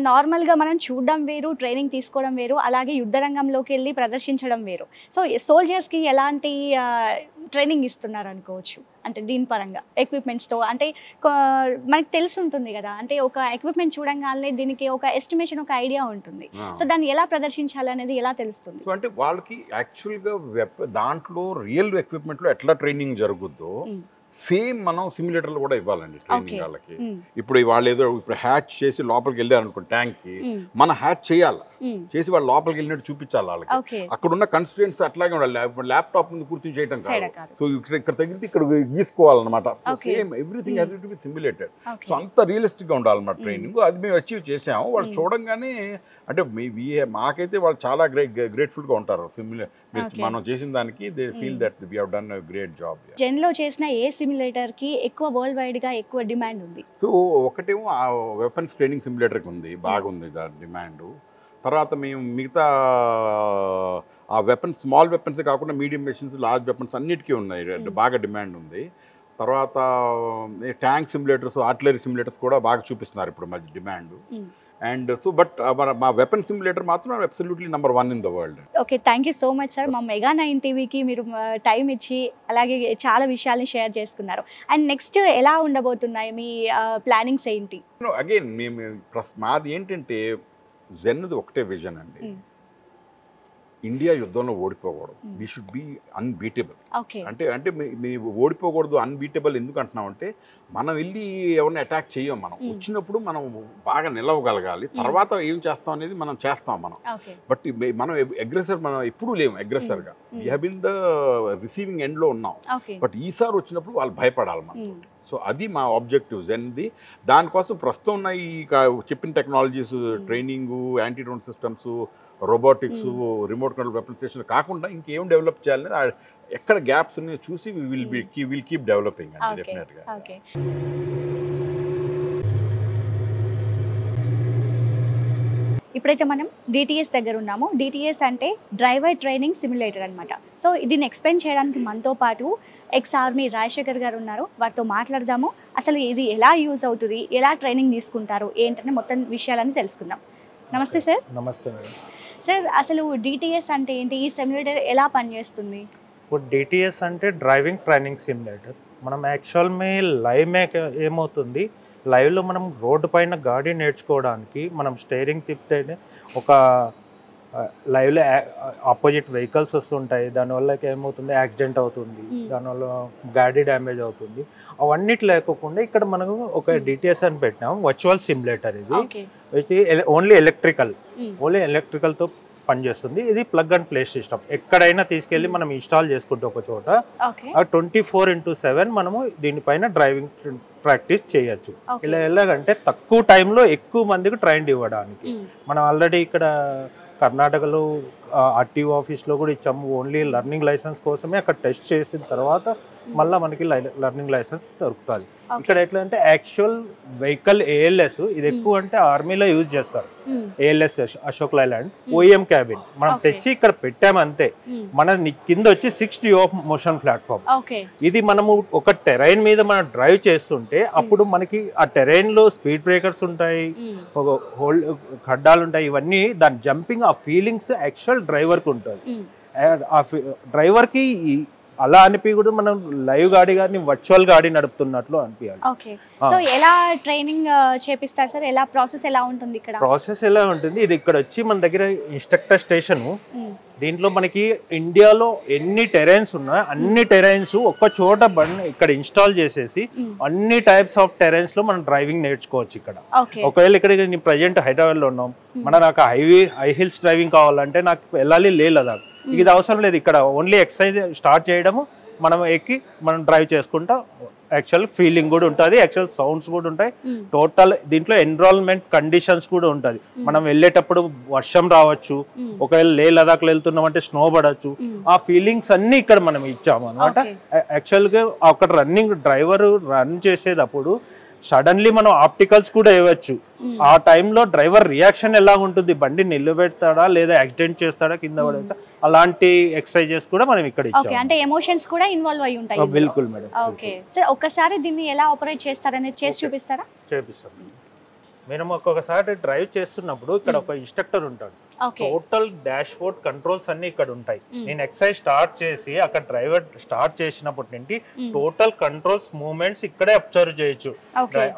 Speaker 1: నార్మల్గా మనం చూడడం వేరు, ట్రైనింగ్ తీసుకోవడం వేరు, అలాగే యుద్ధ రంగంలోకి వెళ్ళి ప్రదర్శించడం వేరు. సో సోల్జర్స్కి ఎలాంటి ట్రైనింగ్ ఇస్తున్నారు అనుకోవచ్చు అంటే దీని పరంగా ఎక్విప్మెంట్స్తో? అంటే మనకు తెలిసి ఉంటుంది కదా, అంటే ఒక ఎక్విప్మెంట్ చూడంగానే దీనికి ఒక ఎస్టిమేషన్, ఒక ఐడియా ఉంటుంది. సో దాన్ని ఎలా ప్రదర్శించాలి అనేది ఎలా తెలుస్తుంది?
Speaker 2: సో అంటే వాళ్ళకి యాక్చువల్గా దాంట్లో రియల్ ఎక్విప్మెంట్లో ఎట్లా ట్రైనింగ్ జరుగుద్దో సేమ్ మనం సిమ్యులేటర్లు కూడా ఇవ్వాలండి ట్రైనింగ్ వాళ్ళకి. ఇప్పుడు వాళ్ళు ఏదో ఇప్పుడు హ్యాచ్ చేసి లోపలికి వెళ్ళారనుకో ట్యాంక్కి, మనం హ్యాచ్ చేయాలి, చేసి వాళ్ళు లోపలికి వెళ్ళినట్టు చూపించాలి వాళ్ళకి. అక్కడ ఉన్న కన్స్ట్రెంట్స్ అట్లాగే ఉండాలి. ల్యాప్టాప్ ముందు కూర్చొని చేయడం కాదు. సో ఇక్కడ తగిలితే ఇక్కడ గీసుకోవాలన్నమాట. Same everything has to be simulated. So అంత రియలిస్టిక్ గా ఉండాలన్నమాట ట్రైనింగ్. అది మేము అచీవ్ చేసాము. వాళ్ళు చూడంగానే అంటే మాకైతే వాళ్ళు చాలా గ్రేట్ఫుల్ గా ఉంటారు. మనం చేసిన దానికి they feel that we have done a great job.
Speaker 1: జెన్ లో చేసిన ఏ సిమ్యులేటర్ కి ఎక్కువ వరల్డ్ వైడ్ గా ఎక్కువ డిమాండ్ ఉంది?
Speaker 2: సో ఒకటేమో ఆ వెపన్స్ ట్రైనింగ్ సిమ్యులేటర్ కి ఉంది, బాగుంది దాని డిమాండ్. తర్వాత మేము మిగతా ఆ వెపన్స్, స్మాల్ వెపన్స్ కాకుండా మీడియం మెషిన్స్, లార్జ్ వెపన్స్ అన్నిటికీ ఉన్నాయి, బాగా డిమాండ్ ఉంది. తర్వాత ట్యాంక్ సిమ్యులేటర్స్, ఆర్టిలరీ సిమ్యులేటర్స్ కూడా బాగా చూపిస్తున్నారు ఇప్పుడు మధ్య డిమాండ్. అండ్ సో బట్ మా వెపన్ సిమ్యులేటర్ మాత్రం absolutely number 1 in the world.
Speaker 1: Okay, thank you so much sir. మా మెగా 9 టీవీకి మీరు టైం ఇచ్చి అలాగే చాలా విషయాల్ని షేర్ చేసుకున్నారు. అండ్ నెక్స్ట్ ఎలా ఉండబోతున్నాయి మీ ప్లానింగ్స్ ఏంటి?
Speaker 2: అగైన్ మేము మాది ఏంటంటే జెన్ది ఒకటే విజన్ అండి, ఇండియా యుద్ధంలో ఓడిపోకూడదు. We should be unbeatable. అంటే మేము ఓడిపోకూడదు, అన్బీటబుల్ ఎందుకు అంటున్నాం అంటే మనం వెళ్ళి ఎవరిని అటాక్ చేయం. మనం వచ్చినప్పుడు మనం బాగా నిలవగలగాలి. తర్వాత ఏం చేస్తాం అనేది మనం చేస్తాం మనం. బట్ మనం అగ్రెసర్, మనం ఎప్పుడూ లేము అగ్రెసర్గా. We have been the receiving ఎండ్లో ఉన్నాం. బట్ ఈసారి వచ్చినప్పుడు వాళ్ళు భయపడాలి మనం. సో అది మా ఆబ్జెక్టివ్ జెన్ది. దానికోసం ప్రస్తుతం ఉన్న ఈ చెప్పిన technologies, training, anti drone systems, robotics, remote control weapon station కాకుండా ఇంకేం డెవలప్ చేయాలనేది ఎక్కడ గ్యాప్స్ ఉన్నాయో చూసి విల్ కీప్ డెవలపింగ్ అండి డెఫినెట్గా.
Speaker 1: ఇప్పుడైతే మనం డిటిఎస్ దగ్గర ఉన్నాము. డిటిఎస్ అంటే డ్రైవర్ ట్రైనింగ్ సిమ్యులేటర్ అనమాట. సో దీన్ని ఎక్స్ప్లెయిన్ చేయడానికి మనతో పాటు ఎక్స్ ఆర్మీ రాజశేఖర్ గారు ఉన్నారు. వారితో మాట్లాడదాము. అసలు ఇది ఎలా యూజ్ అవుతుంది, ఎలా ట్రైనింగ్ తీసుకుంటారు, ఏంటనే మొత్తం విషయాలని తెలుసుకుందాం. నమస్తే సార్.
Speaker 3: నమస్తే మేడం.
Speaker 1: సార్, అసలు డిటిఎస్ అంటే ఏంటి, ఈ సిమ్యులేటర్ ఎలా పనిచేస్తుంది?
Speaker 3: ఇప్పుడు డిటిఎస్ అంటే డ్రైవింగ్ ట్రైనింగ్ సిమ్యులేటర్. మనం యాక్చువల్ లైవ్ ఏమవుతుంది, లైవ్లో మనం రోడ్డు పైన గాడి నేర్చుకోవడానికి మనం స్టీరింగ్ తిప్పితేనే ఒక లైవ్లో ఆపోజిట్ వెహికల్స్ వస్తుంటాయి. దానివల్ల ఏమవుతుంది, యాక్సిడెంట్ అవుతుంది, దానివల్ల గాడి డ్యామేజ్ అవుతుంది. అవన్నీ లేకోకుండా ఇక్కడ మనకు ఒక డిటిఎస్ అని పెట్టినాం, వర్చువల్ సిమ్యులేటర్. ఇది ఓన్లీ ఎలక్ట్రికల్తో పనిచేస్తుంది. ఇది ప్లగ్ అండ్ ప్లే సిస్టమ్. ఎక్కడైనా తీసుకెళ్ళి మనం ఇన్స్టాల్ చేసుకుంటే ఒక చోట 24/7 మనము దీనిపైన డ్రైవింగ్ ప్రాక్టీస్ చేయొచ్చు. ఇలా ఎలాగంటే తక్కువ టైంలో ఎక్కువ మందికి ట్రైన్ ఇవ్వడానికి. మనం ఆల్రెడీ ఇక్కడ కర్ణాటకలో ఆర్టీఓ ఆఫీస్లో కూడా ఇచ్చాము. ఓన్లీ లర్నింగ్ లైసెన్స్ కోసమే అక్కడ టెస్ట్ చేసిన తర్వాత మళ్ళీ మనకి లర్నింగ్ లైసెన్స్ దొరుకుతుంది. ఇక్కడ ఎట్లా అంటే యాక్చువల్ వెహికల్ ఏఎల్ఎస్, ఇది ఎక్కువ అంటే ఆర్మీలో యూజ్ చేస్తారు. ALS Ashok Leyland OM cabin మనం తెచ్చి ఇక్కడ పెట్టామంతే. మన కింద వచ్చి 60 ఆఫ్ మోషన్ ప్లాట్ఫామ్. ఇది మనము ఒక టెరైన్ మీద మనం డ్రైవ్ చేస్తుంటే అప్పుడు మనకి ఆ టెరైన్ లో స్పీడ్ బ్రేకర్స్ ఉంటాయి, ఖడ్డాలు ఉంటాయి. ఇవన్నీ దాని జంపింగ్, ఆ ఫీలింగ్స్ యాక్చువల్ డ్రైవర్ కి ఉంటుంది. ఆ డ్రైవర్ కి అలా అనిపించకూడదు, మనం లైవ్ గాడి గారిని వర్చువల్ గాడి నడుపుతున్నట్లు అనిపించాలి.
Speaker 1: ఓకే, సో ఎలా ట్రైనింగ్ చేపిస్తారు సార్? ఎలా ప్రాసెస్ ఎలా ఉంటుంది? ఇక్కడ
Speaker 3: ప్రాసెస్ ఎలా ఉంటుంది, ఇది ఇక్కడ వచ్చి మన దగ్గర ఇన్స్ట్రక్టర్ స్టేషన్. దీంట్లో మనకి ఇండియాలో ఎన్ని టెరైన్స్ ఉన్నాయో అన్ని టెరైన్స్ ఒక్క చోట ఇక్కడ ఇన్స్టాల్ చేసేసి అన్ని టైప్స్ ఆఫ్ టెరైన్స్ లో మనం డ్రైవింగ్ నేర్చుకోవచ్చు ఇక్కడ. ఒకవేళ ఇక్కడ నేను ప్రజెంట్ హైదరాబాద్ లో ఉన్నాం, నాకు హై హిల్స్ డ్రైవింగ్ కావాలంటే నాకు వెళ్ళాలి లే లదాఖ్. ఇది అవసరం లేదు, ఇక్కడ ఓన్లీ ఎక్సర్సైజ్ స్టార్ట్ చేయడము, మనం ఎక్కి మనం డ్రైవ్ చేసుకుంటా. యాక్చువల్ ఫీలింగ్ కూడా ఉంటుంది, యాక్చువల్ సౌండ్స్ కూడా ఉంటాయి. టోటల్ దీంట్లో ఎన్విరాన్మెంట్ కండిషన్స్ కూడా ఉంటుంది. మనం వెళ్ళేటప్పుడు వర్షం రావచ్చు, ఒకవేళ లే లదాఖ్ వెళ్తున్నాం అంటే స్నో పడవచ్చు. ఆ ఫీలింగ్స్ అన్ని ఇక్కడ మనం ఇచ్చాము అనమాట. యాక్చువల్ గా అక్కడ డ్రైవర్ రన్ చేసేటప్పుడు సడన్లీ మనం ఆప్టికల్స్ కూడా వేయవచ్చు. ఆ టైంలో డ్రైవర్ రియాక్షన్ ఎలా ఉంటుంది, బండి నిలబెడతాడా లేదా యాక్సిడెంట్ చేస్తాడా కింద పడేస్తా, అలాంటి ఎక్సర్సైజెస్ కూడా మనం ఇక్కడ ఇచ్చాము.
Speaker 1: అంటే ఎమోషన్స్ కూడా ఇన్వాల్వ్ అయి ఉంటాయి.
Speaker 3: బిల్కుల్ మేడం.
Speaker 1: ఓకే సార్, ఒక్కసారి దీన్ని ఎలా ఆపరేట్ చేస్తారనేది చేసి చూపిస్తారా?
Speaker 3: చేపిస్తాం. మేము ఒక్కొక్కసారి డ్రైవ్ చేస్తున్నప్పుడు ఇక్కడ ఒక ఇన్స్ట్రక్టర్ ఉంటాడు. టోటల్ డాష్ బోర్డ్ కంట్రోల్స్ అన్ని ఇక్కడ ఉంటాయి. నేను ఎక్సైజ్ స్టార్ట్ చేసి అక్కడ డ్రైవర్ స్టార్ట్ చేసినప్పటి నుండి టోటల్ కంట్రోల్స్ మూవ్మెంట్స్ ఇక్కడే అబ్జర్వ్ చేయొచ్చు.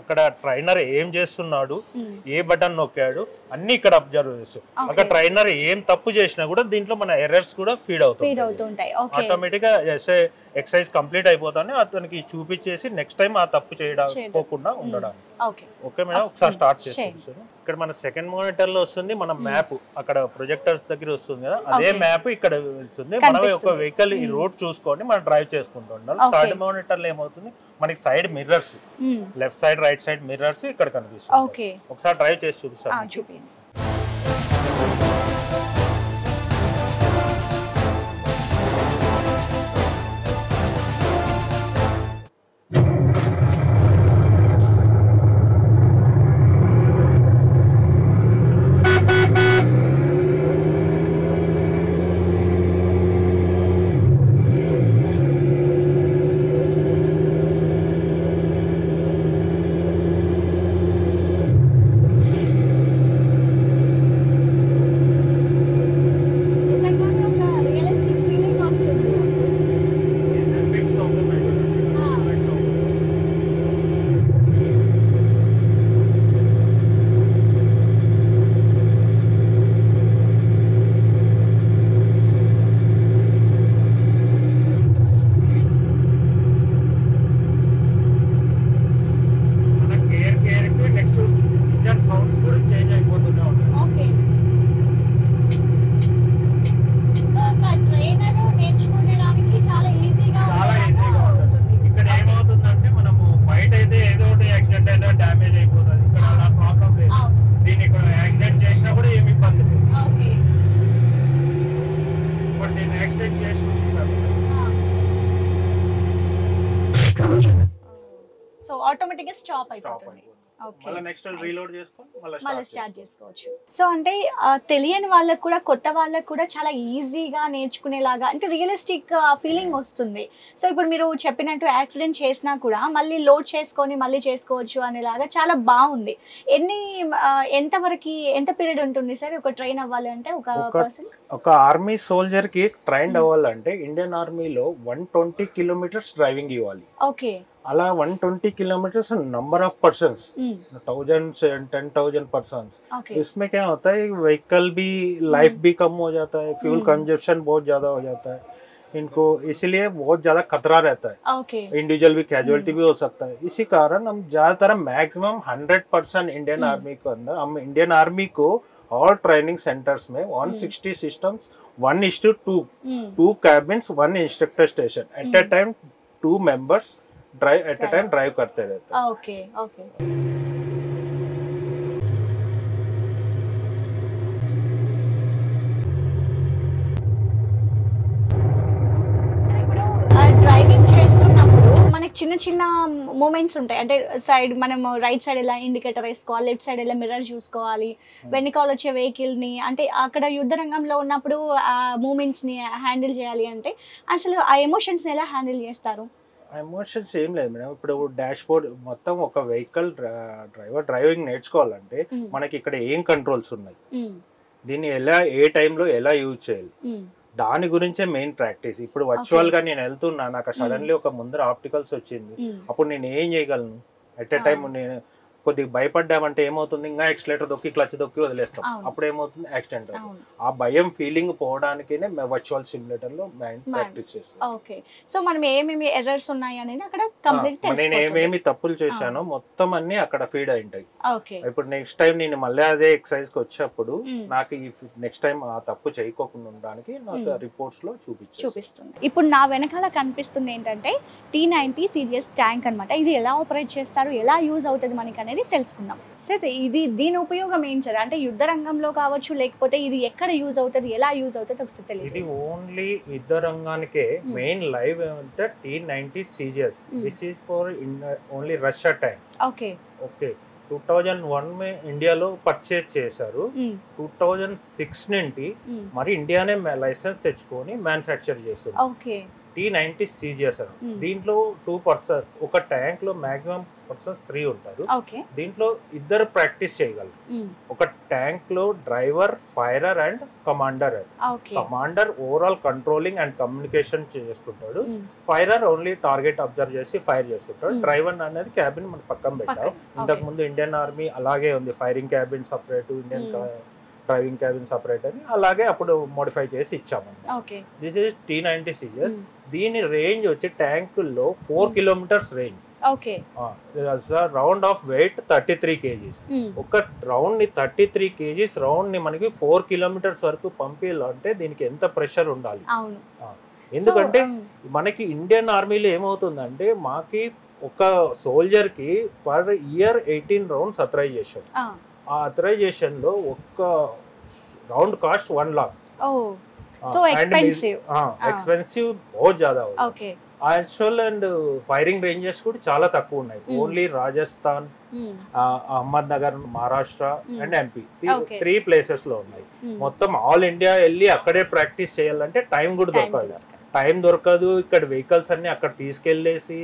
Speaker 3: అక్కడ ట్రైనర్ ఏం చేస్తున్నాడు, ఏ బటన్ నొక్కాడు అన్ని ఇక్కడ అబ్జర్వ్ చేస్తాం. అక్కడ ట్రైనర్ ఏం తప్పు చేసినా కూడా దీంట్లో మన ఎర్రర్స్ కూడా ఫీడ్ అవుతుంటాయి. ఆటోమేటిక్ గా ఎక్సైజ్ కంప్లీట్ అయిపోతానే అతనికి చూపించేసి నెక్స్ట్ టైం ఆ తప్పు చేయకుండా ఉండడానికి. ఓకే మేడం, ఒకసారి స్టార్ట్ చేస్తాను. ఇక్కడ మన సెకండ్ మానిటర్ లో వస్తుంది మన మ్యాప్, అక్కడ ప్రొజెక్టర్స్ దగ్గర వస్తుంది కదా, అదే మ్యాప్ ఇక్కడ వస్తుంది. మనం ఒక వెహికల్ ఈ రోడ్ చూసుకొని మనం డ్రైవ్ చేసుకుంటూ ఉండాలి. థర్డ్ మానిటర్ లో ఏమవుతుంది, మనకి side mirrors, left side right side mirrors ఇక్కడ కనిపిస్తుంది. ఒకసారి డ్రైవ్ చేసి చూపిస్తాను.
Speaker 1: సో ఆటోమేటిక్ గా స్టాప్ అయిపోతుంది. మళ్ళీ స్టార్ట్ చేసుకోవచ్చు. సో అంటే తెలియని వాళ్ళకు కూడా కొత్త వాళ్ళకు కూడా చాలా ఈజీగా నేర్చుకునేలాగా అంటే రియలిస్టిక్ ఫీలింగ్ వస్తుంది. సో ఇప్పుడు మీరు చెప్పినట్టు యాక్సిడెంట్ చేసినా కూడా మళ్ళీ లోడ్ చేసుకొని మళ్ళీ చేసుకోవచ్చు అనేలాగా చాలా బాగుంది. ఎంత పీరియడ్ ఉంటుంది సార్ ఒక ట్రైన్ అవ్వాలి అంటే ఒక పర్సన్?
Speaker 3: ఒక ఆర్మీ సోల్జర్ కి ట్రైన్ అవ్వాలంటే ఇండియన్ ఆర్మీలో 120 కిలోమీటర్స్ డ్రైవింగ్ ఇవ్వాలి.
Speaker 1: ఓకే,
Speaker 3: అలా 120 kilometre number of persons 1000 10,000 persons इसमें क्या होता है व्हीकल भी लाइफ भी कम हो जाता है, फ्यूल कंजप्शन बहुत ज्यादा हो जाता है इनको, इसलिए बहुत ज्यादा खतरा रहता है. इंडिविजुअल भी कैजुअलिटी भी हो सकता है. इसी कारण हम ज्यादातर मैक्सिमम 100% इंडियन आर्मी के अंदर हम इंडियन आर्मी को ऑल ट्रेनिंग सेंटर्स में 160 systems 1:2 2 cabins 1 instructor station at a time 2 members drive at a time drive करते रहते हैं.
Speaker 1: Okay okay. డ్రైవింగ్ చేస్తున్నప్పుడు మనకి చిన్న చిన్న మూమెంట్స్ ఉంటాయి. అంటే సైడ్ మనం రైట్ సైడ్ ఎలా ఇండికేటర్ వేసుకోవాలి, లెఫ్ట్ సైడ్ ఎలా మిర్రర్ చూసుకోవాలి, వెనకాల వచ్చే వెహికల్ ని అంటే అక్కడ యుద్ధ రంగంలో ఉన్నప్పుడు ఆ మూమెంట్స్ ని హ్యాండిల్ చేయాలి అంటే అసలు ఆ ఎమోషన్స్ ని ఎలా హ్యాండిల్ చేస్తారు?
Speaker 3: ఎమోషన్స్ ఏం లేదు మేడం. ఇప్పుడు డాష్ బోర్డ్ మొత్తం ఒక వెహికల్ డ్రైవింగ్ నేర్చుకోవాలంటే మనకి ఇక్కడ ఏం కంట్రోల్స్ ఉన్నాయి, దీన్ని ఎలా ఏ టైంలో ఎలా యూజ్ చేయాలి, దాని గురించే మెయిన్ ప్రాక్టీస్. ఇప్పుడు వర్చువల్ గా నేను వెళ్తున్నా, నాకు సడన్లీ ఒక ముందర ఆప్టికల్స్ వచ్చింది, అప్పుడు నేను ఏం చేయగలను? ఎట్ ఎ టైం నేను కొద్దిగా భయపడ్డామంటే ఏమవుతుంది, ఇంకా ఎక్సిలేటర్ దొక్కి క్లచ్ దొక్కి వదిలేస్తాం, అప్పుడు ఏమవుతుంది యాక్సిడెంట్ అవుతుంది. ఆ భయం ఫీలింగ్ పోవడానికి వర్చువల్ సిమ్యులేటర్ లో ప్రాక్టీస్ చేస్తాం.
Speaker 1: ఓకే, సో మనం ఏమేమి ఎర్రర్స్ ఉన్నాయి అనేది అక్కడ కంప్లీట్ తెలుసుకుంటాం.
Speaker 3: నేను ఏమేమి తప్పులు చేశానో మొత్తం అన్ని అక్కడ ఫీడ్ అయి ఉంటాయి. ఇప్పుడు నెక్స్ట్ టైం నేను మళ్ళీ అదే ఎక్సర్సైజ్ కి వచ్చేప్పుడు నాకు ఈ నెక్స్ట్ టైం ఆ తప్పు చేయకోకుండా ఉండడానికి నాకు రిపోర్ట్స్ లో చూపిస్తుంది.
Speaker 1: ఇప్పుడు నా వెనకాల కనిపిస్తుంది ఏంటంటే T90 సిరీస్ ట్యాంక్ అన్నమాట. ఇది ఎలా ఆపరేట్ చేస్తారు, ఎలా యూజ్ అవుతుంది మనకి అనేది అనేది తెలుసుకుందాం. సార్ దీని ఉపయోగం ఏం సార్? అంటే యుద్ధ రంగంలో కావచ్చు, లేకపోతే ఇది ఎక్కడ యూజ్ అవుతుంది, ఎలా యూజ్ అవుతుంది ఒకసారి తెలియదు.
Speaker 3: ఇది ఓన్లీ యుద్ధ రంగానికే మెయిన్ లైవ్ అంటే T90 CGS. This is for only Russia tank.
Speaker 1: Okay
Speaker 3: okay 2001 మే ఇండియాలో పర్చేజ్ చేశారు. 2006 నుండి మరి ఇండియానే లైసెన్స్ తెచ్చుకొని మ్యానుఫ్యాక్చర్ చేస్తారు.
Speaker 1: Okay
Speaker 3: T90 CGS. దీంట్లో 2 పర్సన్, ఒక ట్యాంక్ లో మాక్సిమం పర్సన్స్ 3 ఉంటారు. దీంట్లో ఇద్దరు ప్రాక్టీస్ చేయగలరు. ఒక ట్యాంక్ లో driver, firer and commander. Commander overall controlling and communication చేసుకుంటాడు. ఫైరర్ ఓన్లీ టార్గెట్ అబ్జర్వ్ చేసి ఫైర్ చేస్తుంటాడు. డ్రైవర్ అనేది క్యాబిన్ మనం పక్కన పెట్టాం. ఇంతకు ముందు ఇండియన్ ఆర్మీ అలాగే ఉంది, firing cabin separate, Indian driving cabin separate అని అలాగే అప్పుడు మోడిఫై చేసి ఇచ్చామన్నమాట. This is T90 CGS. దీని రేంజ్ వచ్చి ట్యాంకుల్లో 4 kilometres range. Round of weight 33 kgs. ఒక రౌండ్ ని 33 kgs రౌండ్ ని మనకి 4 కిలోమీటర్స్ వరకు పంపించాలంటే దీనికి ఎంత ప్రెషర్ ఉండాలి. ఎందుకంటే మనకి ఇండియన్ ఆర్మీలో ఏమవుతుందంటే మాకి ఒక సోల్జర్ కి పర్ ఇయర్ 18 రౌండ్స్ అథరైజేషన్. ఆ అథరైజేషన్ లో ఒక్క రౌండ్ కాస్ట్ 1 लाख. ఎక్స్పెన్సివ్ బహుత్ జ్యాదా. యాక్చువల్ అండ్ ఫైరింగ్ రేంజెస్ కూడా చాలా తక్కువ ఉన్నాయి. Only Rajasthan, Ahmednagar, Maharashtra and MP 3 places లో ఉన్నాయి. మొత్తం ఆల్ ఇండియా వెళ్ళి అక్కడే ప్రాక్టీస్ చేయాలంటే టైం కూడా దొరకదు. టైం దొరకదు. ఇక్కడ వెహికల్స్ అన్ని అక్కడ తీసుకెళ్లేసి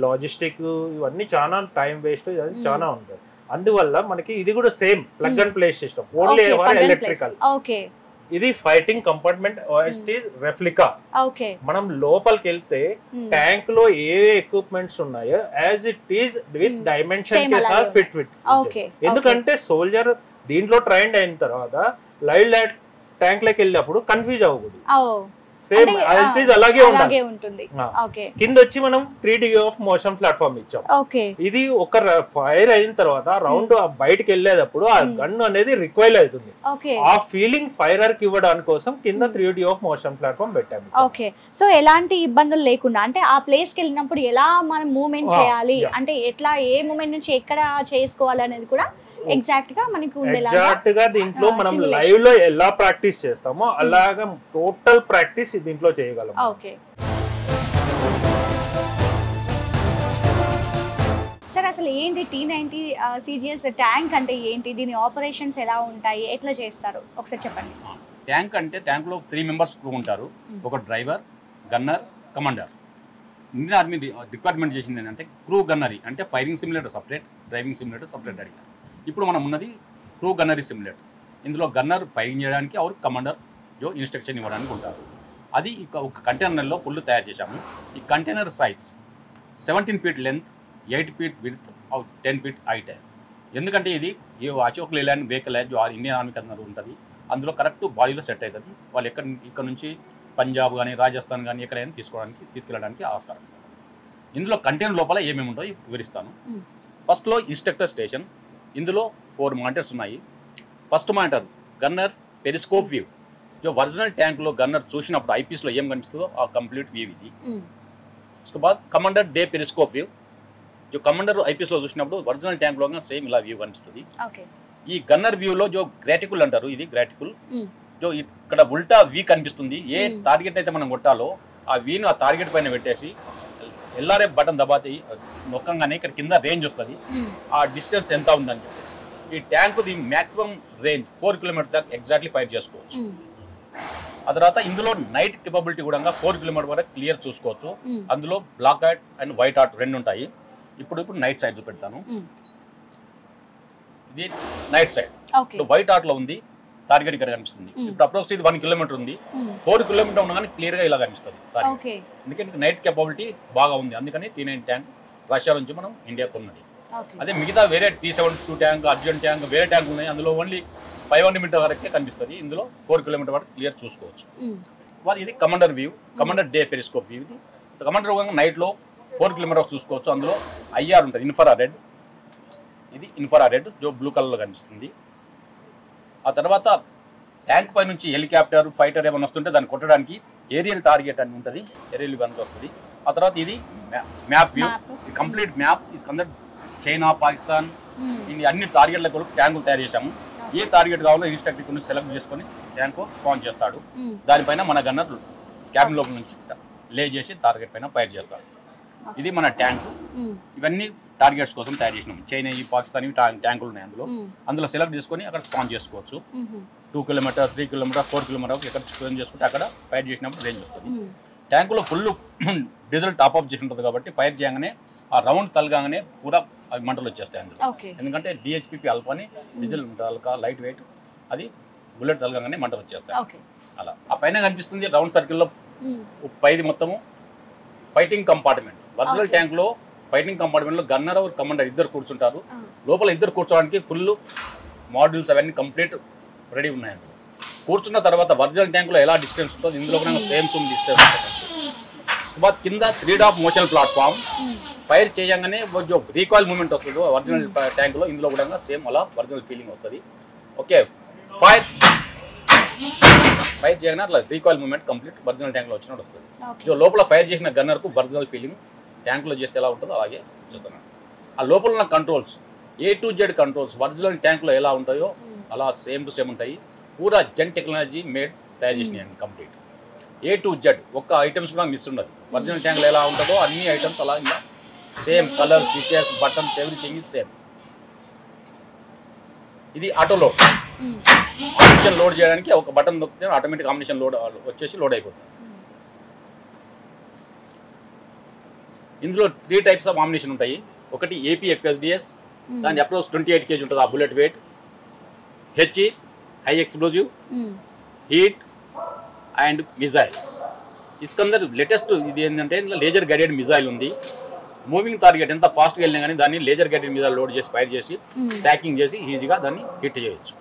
Speaker 3: లాజిస్టిక్ ఇవన్నీ చాలా టైం వేస్ట్, చాలా ఉంటుంది. అందువల్ల మనకి ఇది కూడా same plug and play system, only electrical. ఇది ఫైటింగ్ కంపార్ట్మెంట్ రెప్లికా. మనం లోపలికి వెళ్తే ట్యాంక్ లో ఏ ఎక్విప్మెంట్స్ ఉన్నాయో as it is with dimension కే సాత్ ఫిట్. ఎందుకంటే సోల్జర్ దీంట్లో ట్రైన్డ్ అయిన తర్వాత లైవ్ ట్యాంక్ లోకి వెళ్ళినప్పుడు కన్ఫ్యూజ్ అవ్వకూడదు. సేమ్ యాజ్ ఇట్ ఈస్ అలాగే ఉంటుంది. కింద వచ్చి మనం 3D ఆఫ్ మోషన్ ప్లాట్ఫామ్ ఇచ్చాం. ఇది ఒక ఫైర్ అయిన తర్వాత రౌండ్ బయటకి వెళ్ళేటప్పుడు ఆ గన్ అనేది రిక్వైల్ అవుతుంది. ఆ ఫీలింగ్ ఫైరర్ కి ఇవ్వడానికి కోసం కింద 3D ఆఫ్ మోషన్ ప్లాట్ఫామ్ పెట్టాము.
Speaker 1: ఓకే, సో ఎలాంటి ఇబ్బందులు లేకుండా అంటే ఆ ప్లేస్ కి వెళ్ళినప్పుడు ఎలా మనం మూవ్మెంట్ చేయాలి, అంటే ఎట్లా ఏ మూవ్మెంట్ నుంచి ఎక్కడ చేసుకోవాలి అనేది కూడా ఎగ్జాక్ట్ గా మనకి
Speaker 3: ఉండేలాగా దీంట్లో మనం లైవ్ లో ఎలా ప్రాక్టీస్ చేస్తామో అలాగా టోటల్ ప్రాక్టీస్ దీంట్లో చేయగలం.
Speaker 1: ఓకే సార్, అసలు ఏంటి T90 CGS ట్యాంక్ అంటే ఏంటి, దీని ఆపరేషన్స్ ఎలా ఉంటాయి, ఎట్లా చేస్తారు ఒకసారి చెప్పండి.
Speaker 4: ట్యాంక్ అంటే ట్యాంక్ లో 3 మెంబర్స్ క్రూ ఉంటారు. ఒక driver, gunner, commander. Indian army requirement చేసింది ఏంటంటే క్రూ గన్నరీ అంటే firing simulator separate, driving simulator separate అడిగారు. ఇప్పుడు మనం ఉన్నది క్రూ గన్నరీ సిమ్యులేటర్. ఇందులో గన్నర్ ఫైరింగ్ చేయడానికి ఆర్ కమాండర్ ఇన్స్ట్రక్షన్ ఇవ్వడానికి ఉంటారు. అది ఒక కంటైనర్లో ఫుల్ తయారు చేశాము. ఈ container size 17 feet length, 8 feet width, 10 feet height. ఎందుకంటే ఇది Ashok Leyland vehicle Indian army container ఉంటుంది. అందులో కరెక్ట్ బాడీలో సెట్ అవుతుంది. వాళ్ళు ఇక్కడ నుంచి పంజాబ్ కానీ రాజస్థాన్ కానీ ఎక్కడైనా తీసుకెళ్ళడానికి ఆస్కారం. ఇందులో కంటైనర్ లోపల ఏమేమి ఉంటాయో వివరిస్తాను. ఫస్ట్లో ఇన్స్ట్రక్టర్ స్టేషన్. ఇందులో 4 మానిటర్స్ ఉన్నాయి. First monitor gunner periscope view. Original ట్యాంక్లో గన్నర్ చూసినప్పుడు ఐపీఎస్లో ఏం కనిపిస్తుందో ఆ కంప్లీట్ వ్యూ ఇది. उसके बाद commander day periscope view. Commander ఐపీఎస్లో చూసినప్పుడు ఒరిజినల్ ట్యాంక్లో సేమ్ ఇలా వ్యూ కనిపిస్తుంది. ఈ గన్నర్ వ్యూలో గ్రాటికుల్ అంటారు. ఇది గ్రాటికుల్. ఇక్కడ ఉల్టా వీ కనిపిస్తుంది. ఏ టార్గెట్ అయితే మనం కొట్టాలో ఆ వీను ఆ టార్గెట్ పైన పెట్టేసి ఎల్ఆర్ఎఫ్ బటన్ దబాతి నొక్కంగానే ఇక్కడ కింద రేంజ్ వస్తుంది. ఆ డిస్టెన్స్ ఎంత ఉందని చెప్పి ఈ tank the maximum range 4 kilometers దాకా ఎగ్జాక్ట్లీ ఫైర్ చేసుకోవచ్చు. ఆ తర్వాత ఇందులో నైట్ కేపబిలిటీ కూడా 4 kilometers వరకు క్లియర్ చూసుకోవచ్చు. అందులో black heart and white heart 2 ఉంటాయి. ఇప్పుడు నైట్ సైడ్ చూపెడతాను. ఇది నైట్ సైడ్. వైట్ హార్ట్ లో ఉంది టార్గెట్ ఇక్కడ కనిపిస్తుంది. ఇప్పుడు అప్రోక్స్ ఇది 1 kilometer ఉంది. 4 kilometers ఉండగానే క్లియర్ గా ఇలా కనిపిస్తుంది టార్గెట్. ఎందుకంటే నైట్ కేపబిలిటీ బాగా ఉంది. అందుకని T90 ట్యాంక్ రష్యా నుంచి మనం ఇండియా కొన్నది. అదే మిగతా వేరే T72 ట్యాంక్, అర్జున్ ట్యాంక్, వేరే ట్యాంక్ ఉన్నాయి. అందులో ఓన్లీ 500 meters వరకే కనిపిస్తుంది. ఇందులో 4 kilometers వరకు క్లియర్ చూసుకోవచ్చు. ఇది commander view, commander day periscope view. ఇది కమాండర్ నైట్ లో 4 kilometers చూసుకోవచ్చు. అందులో IR ఉంటుంది, ఇన్ఫ్రా రెడ్. ఇది ఇన్ఫ్రా రెడ్ బ్లూ కలర్ లో కనిపిస్తుంది. ఆ తర్వాత ట్యాంక్ పై నుంచి హెలికాప్టర్, ఫైటర్ ఏమైనా వస్తుంటే దాన్ని కొట్టడానికి ఏరియల్ టార్గెట్ అని ఉంటుంది. ఏరియల్ వన్ వస్తుంది. ఆ తర్వాత ఇది map view. Complete map is China, Pakistan, India అన్ని టార్గెట్ల కొరకు ట్యాంకులు తయారు చేశాము. ఏ టార్గెట్ కావాలో ఇన్స్ట్రక్టర్ నుంచి సెలెక్ట్ చేసుకొని ట్యాంకు స్పాన్ చేస్తాడు. దానిపైన మన గన్నర్ క్యాబిన్ లోపల నుంచి లే చేసి టార్గెట్ పైన ఫైర్ చేస్తాడు. ఇది మన ట్యాంక్. ఇవన్నీ టార్గెట్స్ కోసం తయారు చేసినాం. చైనా, పాకిస్తాన్ ట్యాంకులు ఉన్నాయి. అందులో సెలెక్ట్ చేసుకొని అక్కడ స్పాన్ చేసుకోవచ్చు. 2 కిలోమీటర్, 3 కిలోమీటర్, 4 కిలోమీటర్ ఎక్కడ స్పాన్ చేసుకుంటే అక్కడ ఫైర్ చేసినప్పుడు రేంజ్ వస్తుంది. ట్యాంకులో ఫుల్ డీజిల్ టాప్ అప్ చేసి ఉంటుంది కాబట్టి ఫైర్ చేయగానే ఆ రౌండ్ తలగానే పూరా అవి మంటలు వచ్చేస్తాయి అందులో. ఎందుకంటే డిహెచ్పిపి అల్పని డీజిల్ అల్కా లైట్ వెయిట్, అది బుల్లెట్ తలగానే మంటలు వచ్చేస్తాయి. అలా ఆ పైన కనిపిస్తుంది రౌండ్ సర్కిల్లో పైది మొత్తము ఫైటింగ్ కంపార్ట్మెంట్. ఒరిజినల్ ట్యాంక్లో ఫైటింగ్ కంపార్ట్మెంట్లో గన్నర్ ఆర్ కమాండర్ ఇద్దరు కూర్చుంటారు. లోపల ఇద్దరు కూర్చోడానికి ఫుల్ మాడ్యూల్స్ అవన్నీ కంప్లీట్ రెడీ ఉన్నాయి. కూర్చున్న తర్వాత ఒరిజినల్ ట్యాంక్లో ఎలా డిస్టెన్స్ ఉంటుందో ఇందులో కూడా సేమ్ డిస్టెన్స్ ఉంటుంది. తర్వాత కింద 3D మోషన్ ప్లాట్ఫామ్ ఫైర్ చేయగానే రీకాయిల్ మూమెంట్ వస్తుంది ఒరిజినల్ ట్యాంక్లో. ఇందులో కూడా సేమ్ అలా ఒరిజినల్ ఫీలింగ్ వస్తుంది. ఓకే, ఫైర్ చేయగానే అట్లా రీకాయిల్ మూమెంట్ కంప్లీట్ ఒరిజినల్ ట్యాంక్లో వచ్చినట్టు వస్తుంది. సో లోపల ఫైర్ చేసిన గన్నర్కు ఒరిజినల్ ఫీలింగ్ ట్యాంక్లో చేస్తే ఎలా ఉంటుందో అలాగే చూస్తున్నాను. ఆ లోపల ఉన్న controls A to Z controls original ట్యాంక్లో ఎలా ఉంటాయో అలా సేమ్ టు సేమ్ ఉంటాయి. పూరా జెన్ టెక్నాలజీ మేడ్ తయారు చేసినాయి కంప్లీట్. A to Z ఒక్క ఐటమ్స్ కూడా మిస్ ఉండదు. ఒరిజినల్ ట్యాంక్లో ఎలా ఉంటుందో అన్ని ఐటమ్స్ అలా ఇంకా same colour, switches, buttons, everything is same. ఇది ఆటో లోడ్. ఆమ్నిషన్ లోడ్ చేయడానికి ఒక బటన్ నొక్కితే ఆటోమేటిక్ ఆమ్నిషన్ లోడ్ వచ్చేసి లోడ్ అయిపోతుంది. ఇందులో 3 టైప్స్ ఆఫ్ ఆమ్నిషన్ ఉంటాయి. ఒకటి APFSDS, దాని అప్రోక్స్ 28 kg ఉంటుంది ఆ bullet weight. HE high explosive, HEAT and missile. Iskander latest ఇది ఏంటంటే ఇందులో లేజర్ గైడెడ్ మిజైల్ ఉంది. మూవింగ్ టార్గెట్ ఎంత ఫాస్ట్గా వెళ్ళినా కానీ దాన్ని లేజర్ గైడెడ్ మిజైల్ లోడ్ చేసి ఫైర్ చేసి ట్యాకింగ్ చేసి ఈజీగా దాన్ని హిట్ చేయొచ్చు.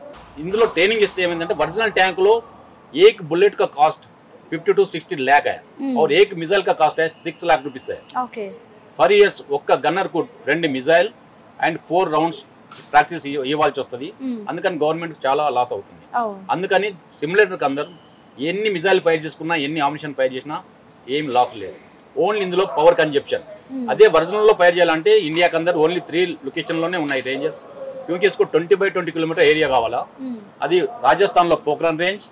Speaker 4: ఇందులో ట్రైనింగ్ ఇస్తే ఏమైందంటే ఒరిజినల్ ట్యాంకులో एक बुलेट का कॉस्ट 50 to 60 लाख है और एक मिसाइल का कॉस्ट है 6 लाख रुपीस है. ఫర్ ఇయర్స్ ఒక్క గన్నర్ కు 2 మిసైల్ అండ్ 4 రౌండ్స్ ప్రాక్టీస్ ఇవ్వాల్సి వస్తుంది. అందుకని గవర్నమెంట్ చాలా లాస్ అవుతుంది. అందుకని సిమ్యులేటర్ అందరు ఎన్ని మిసైల్ ఫైర్ చేసుకున్నా ఎన్ని ఆమ్నిషన్ ఫైర్ చేసినా ఏం లాస్ లేదు. ఓన్లీ ఇందులో పవర్ కన్జంప్షన్. అదే ఒరిజినల్ లో ఫైర్ చేయాలంటే ఇండియాకి అందరు ఓన్లీ 3 లొకేషన్ లోనే ఉన్నాయి రేంజెస్. क्योंकि इसको 20 by 20 किलोमीटर ఏరియా కావాలా. అది రాజస్థాన్లో పోఖ్రాన్ రేంజ్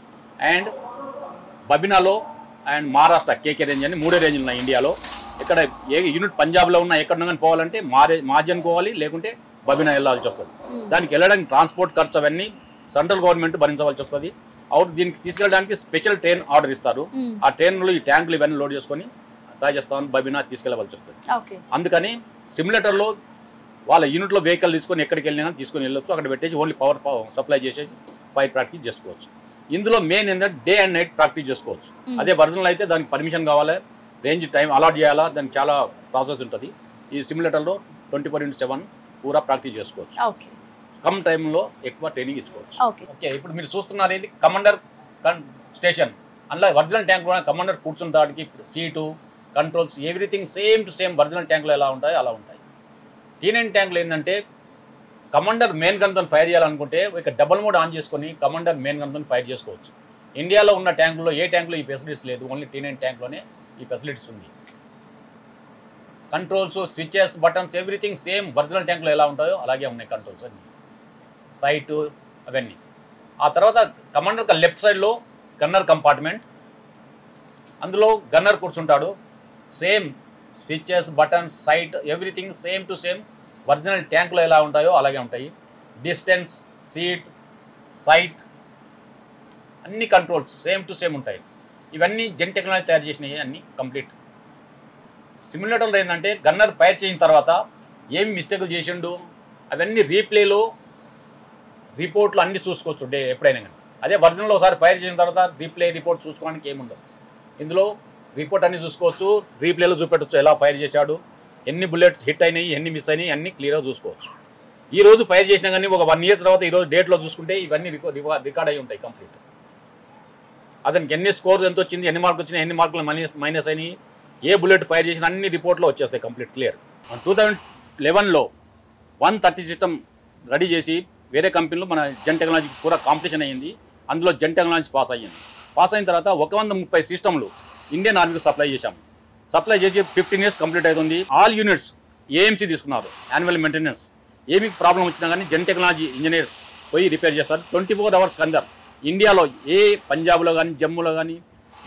Speaker 4: అండ్ బబినాలో అండ్ మహారాష్ట్ర కేకే రేంజ్ అని 3 రేంజ్లు ఉన్నాయి ఇండియాలో. ఇక్కడ ఏ యూనిట్ పంజాబ్లో ఉన్నా ఎక్కడ కానీ పోవాలంటే మార్జన్ పోవాలి, లేకుంటే బబినా వెళ్ళాల్సి వస్తుంది. దానికి వెళ్ళడానికి ట్రాన్స్పోర్ట్ ఖర్చు అవన్నీ సెంట్రల్ గవర్నమెంట్ భరించవలసి వస్తుంది. అవుట్ దీనికి తీసుకెళ్ళడానికి స్పెషల్ ట్రైన్ ఆర్డర్ ఇస్తారు. ఆ ట్రైన్లో ఈ ట్యాంకులు ఇవన్నీ లోడ్ చేసుకొని రాజస్థాన్ బబినా తీసుకెళ్ళవలసి వస్తుంది. అందుకని సిమ్యులేటర్లో వాళ్ళ యూనిట్లో వెహికల్ తీసుకొని ఎక్కడికి వెళ్ళినా తీసుకొని వెళ్ళొచ్చు. అక్కడ పెట్టేసి ఓన్లీ పవర్ సప్లై చేసేసి ఫైర్ ప్రాక్టీస్ చేసుకోవచ్చు. ఇందులో మెయిన్ ఏంటంటే డే అండ్ నైట్ ప్రాక్టీస్ చేసుకోవచ్చు. అదే ఒరిజినల్ అయితే దానికి పర్మిషన్ కావాలి, రేంజ్ టైం అలాట్ చేయాలా, దానికి చాలా ప్రాసెస్ ఉంటుంది. ఈ సిమ్యులేటర్లో 24/7 పూరా ప్రాక్టీస్ చేసుకోవచ్చు. కమ్ టైంలో ఎక్కువ ట్రైనింగ్ ఇచ్చుకోవచ్చు. ఓకే, ఇప్పుడు మీరు చూస్తున్నారు ఇది కమాండర్ స్టేషన్. అందులో ఒరిజినల్ ట్యాంక్ కూడా కమాండర్ కూర్చున్న దానికి seat, controls, everything same to same original ట్యాంక్లో ఎలా ఉంటాయో అలా ఉంటాయి. T9 ట్యాంక్లో ఏంటంటే కమాండర్ మెయిన్ గన్తో ఫైర్ చేయాలనుకుంటే ఇక డబుల్ మోడ్ ఆన్ చేసుకొని కమాండర్ మెయిన్ గన్తో ఫైర్ చేసుకోవచ్చు. ఇండియాలో ఉన్న ట్యాంకులో ఏ ట్యాంక్లో ఈ ఫెసిలిటీస్ లేదు, ఓన్లీ T9 ట్యాంక్లోనే ఈ ఫెసిలిటీస్ ఉంది. Controls, switches, buttons everything same original ట్యాంక్లో ఎలా ఉంటాయో అలాగే ఉన్నాయి కంట్రోల్స్ అన్ని, సైట్ అవన్నీ. ఆ తర్వాత కమాండర్ లెఫ్ట్ సైడ్లో గన్నర్ కంపార్ట్మెంట్. అందులో గన్నర్ కూర్చుంటాడు. Same switches, buttons, sight everything same to same original ట్యాంక్లో ఎలా ఉంటాయో అలాగే ఉంటాయి. డిస్టెన్స్, సీట్, సైట్ అన్ని కంట్రోల్స్ సేమ్ టు సేమ్ ఉంటాయి. ఇవన్నీ జెన్ టెక్నాలజీ తయారు చేసినవి అన్నీ కంప్లీట్. సిమ్యులేటర్లో ఏంటంటే గన్నర్ ఫైర్ చేసిన తర్వాత ఏమి మిస్టేక్లు చేసిండు అవన్నీ రీప్లేలో రిపోర్ట్లు అన్నీ చూసుకోవచ్చు ఎప్పుడైనా కానీ. అదే ఒరిజినల్ ఒకసారి ఫైర్ చేసిన తర్వాత రీప్లే రిపోర్ట్ చూసుకోవడానికి ఏముండదు. ఇందులో రిపోర్ట్ అన్నీ చూసుకోవచ్చు, రీప్లేలో చూపెట్టచ్చు ఎలా ఫైర్ చేశాడు, ఎన్ని బుల్లెట్స్ హిట్ అయినాయి, ఎన్ని మిస్ అయినాయి అన్నీ క్లియర్గా చూసుకోవచ్చు. ఈ రోజు ఫైర్ చేసినా కానీ ఒక 1 year తర్వాత ఈరోజు డేట్లో చూసుకుంటే ఇవన్నీ రికార్డ్ అయి ఉంటాయి కంప్లీట్. అతనికి ఎన్ని స్కోర్ ఎంత వచ్చింది, ఎన్ని మార్కులు వచ్చినాయి, ఎన్ని మార్కులు మైనస్ అయినాయి, ఏ బుల్లెట్ ఫైర్ చేసిన అన్ని రిపోర్ట్లో వచ్చేస్తాయి కంప్లీట్ క్లియర్. 2011లో 130 సిస్టమ్ రెడీ చేసి వేరే కంపెనీలో మన జెన్ టెక్నాలజీకి పూరా కాంపిటీషన్ అయ్యింది. అందులో జెన్ టెక్నాలజీ పాస్ అయ్యింది. పాస్ అయిన తర్వాత 130 సిస్టమ్లు ఇండియన్ ఆర్మీకి సప్లై చేశాము. సప్లై చేసి 15 years కంప్లీట్ అవుతుంది. ఆల్ యూనిట్స్ ఏఎంసీ తీసుకున్నారు, యాన్యువల్ మెయింటెనెన్స్. ఏమి ప్రాబ్లం వచ్చినా కానీ జెన్ టెక్నాలజీ ఇంజనీర్స్ పోయి రిపేర్ చేస్తారు 24 hours అందరు. ఇండియాలో ఏ పంజాబ్లో కానీ, జమ్మూలో కానీ,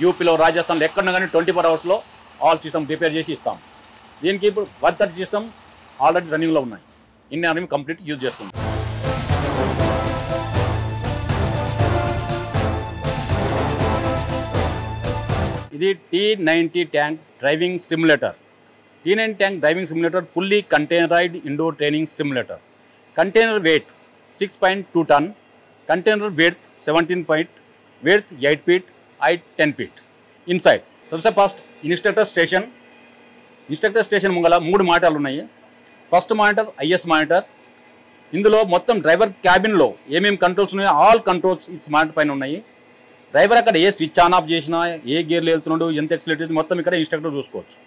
Speaker 4: యూపీలో, రాజస్థాన్లో ఎక్కడన్నా కానీ 24 hours ఆల్ సిస్టమ్ రిపేర్ చేసి ఇస్తాం. దీనికి ఇప్పుడు 130 సిస్టమ్ ఆల్రెడీ రన్నింగ్లో ఉన్నాయి. ఇండియన్ ఆర్మీ కంప్లీట్ యూజ్ చేస్తుంది. ఇది T90 tank driving simulator. T90 tank driving simulator fully containerised indoor training simulator. Container weight 6.2 ton, container width 17 feet, width 8 feet, height 10 feet. Inside सबसे first instructor station ముంగల 3 మానిటర్లు ఉన్నాయి. First monitor IS monitor. ఇందులో మొత్తం driver క్యాబిన్లో ఏమేమి controls ఉన్నాయో all controls ఈ monitor పైన ఉన్నాయి. డ్రైవర్ అక్కడ ఏ స్విచ్ ఆన్ ఆఫ్ చేసినా, ఏ గేర్లు వెళ్తున్నాడు, ఎంత ఎక్సిలేటర్ మొత్తం ఇక్కడ ఇన్స్ట్రక్టర్ చూసుకోవచ్చు.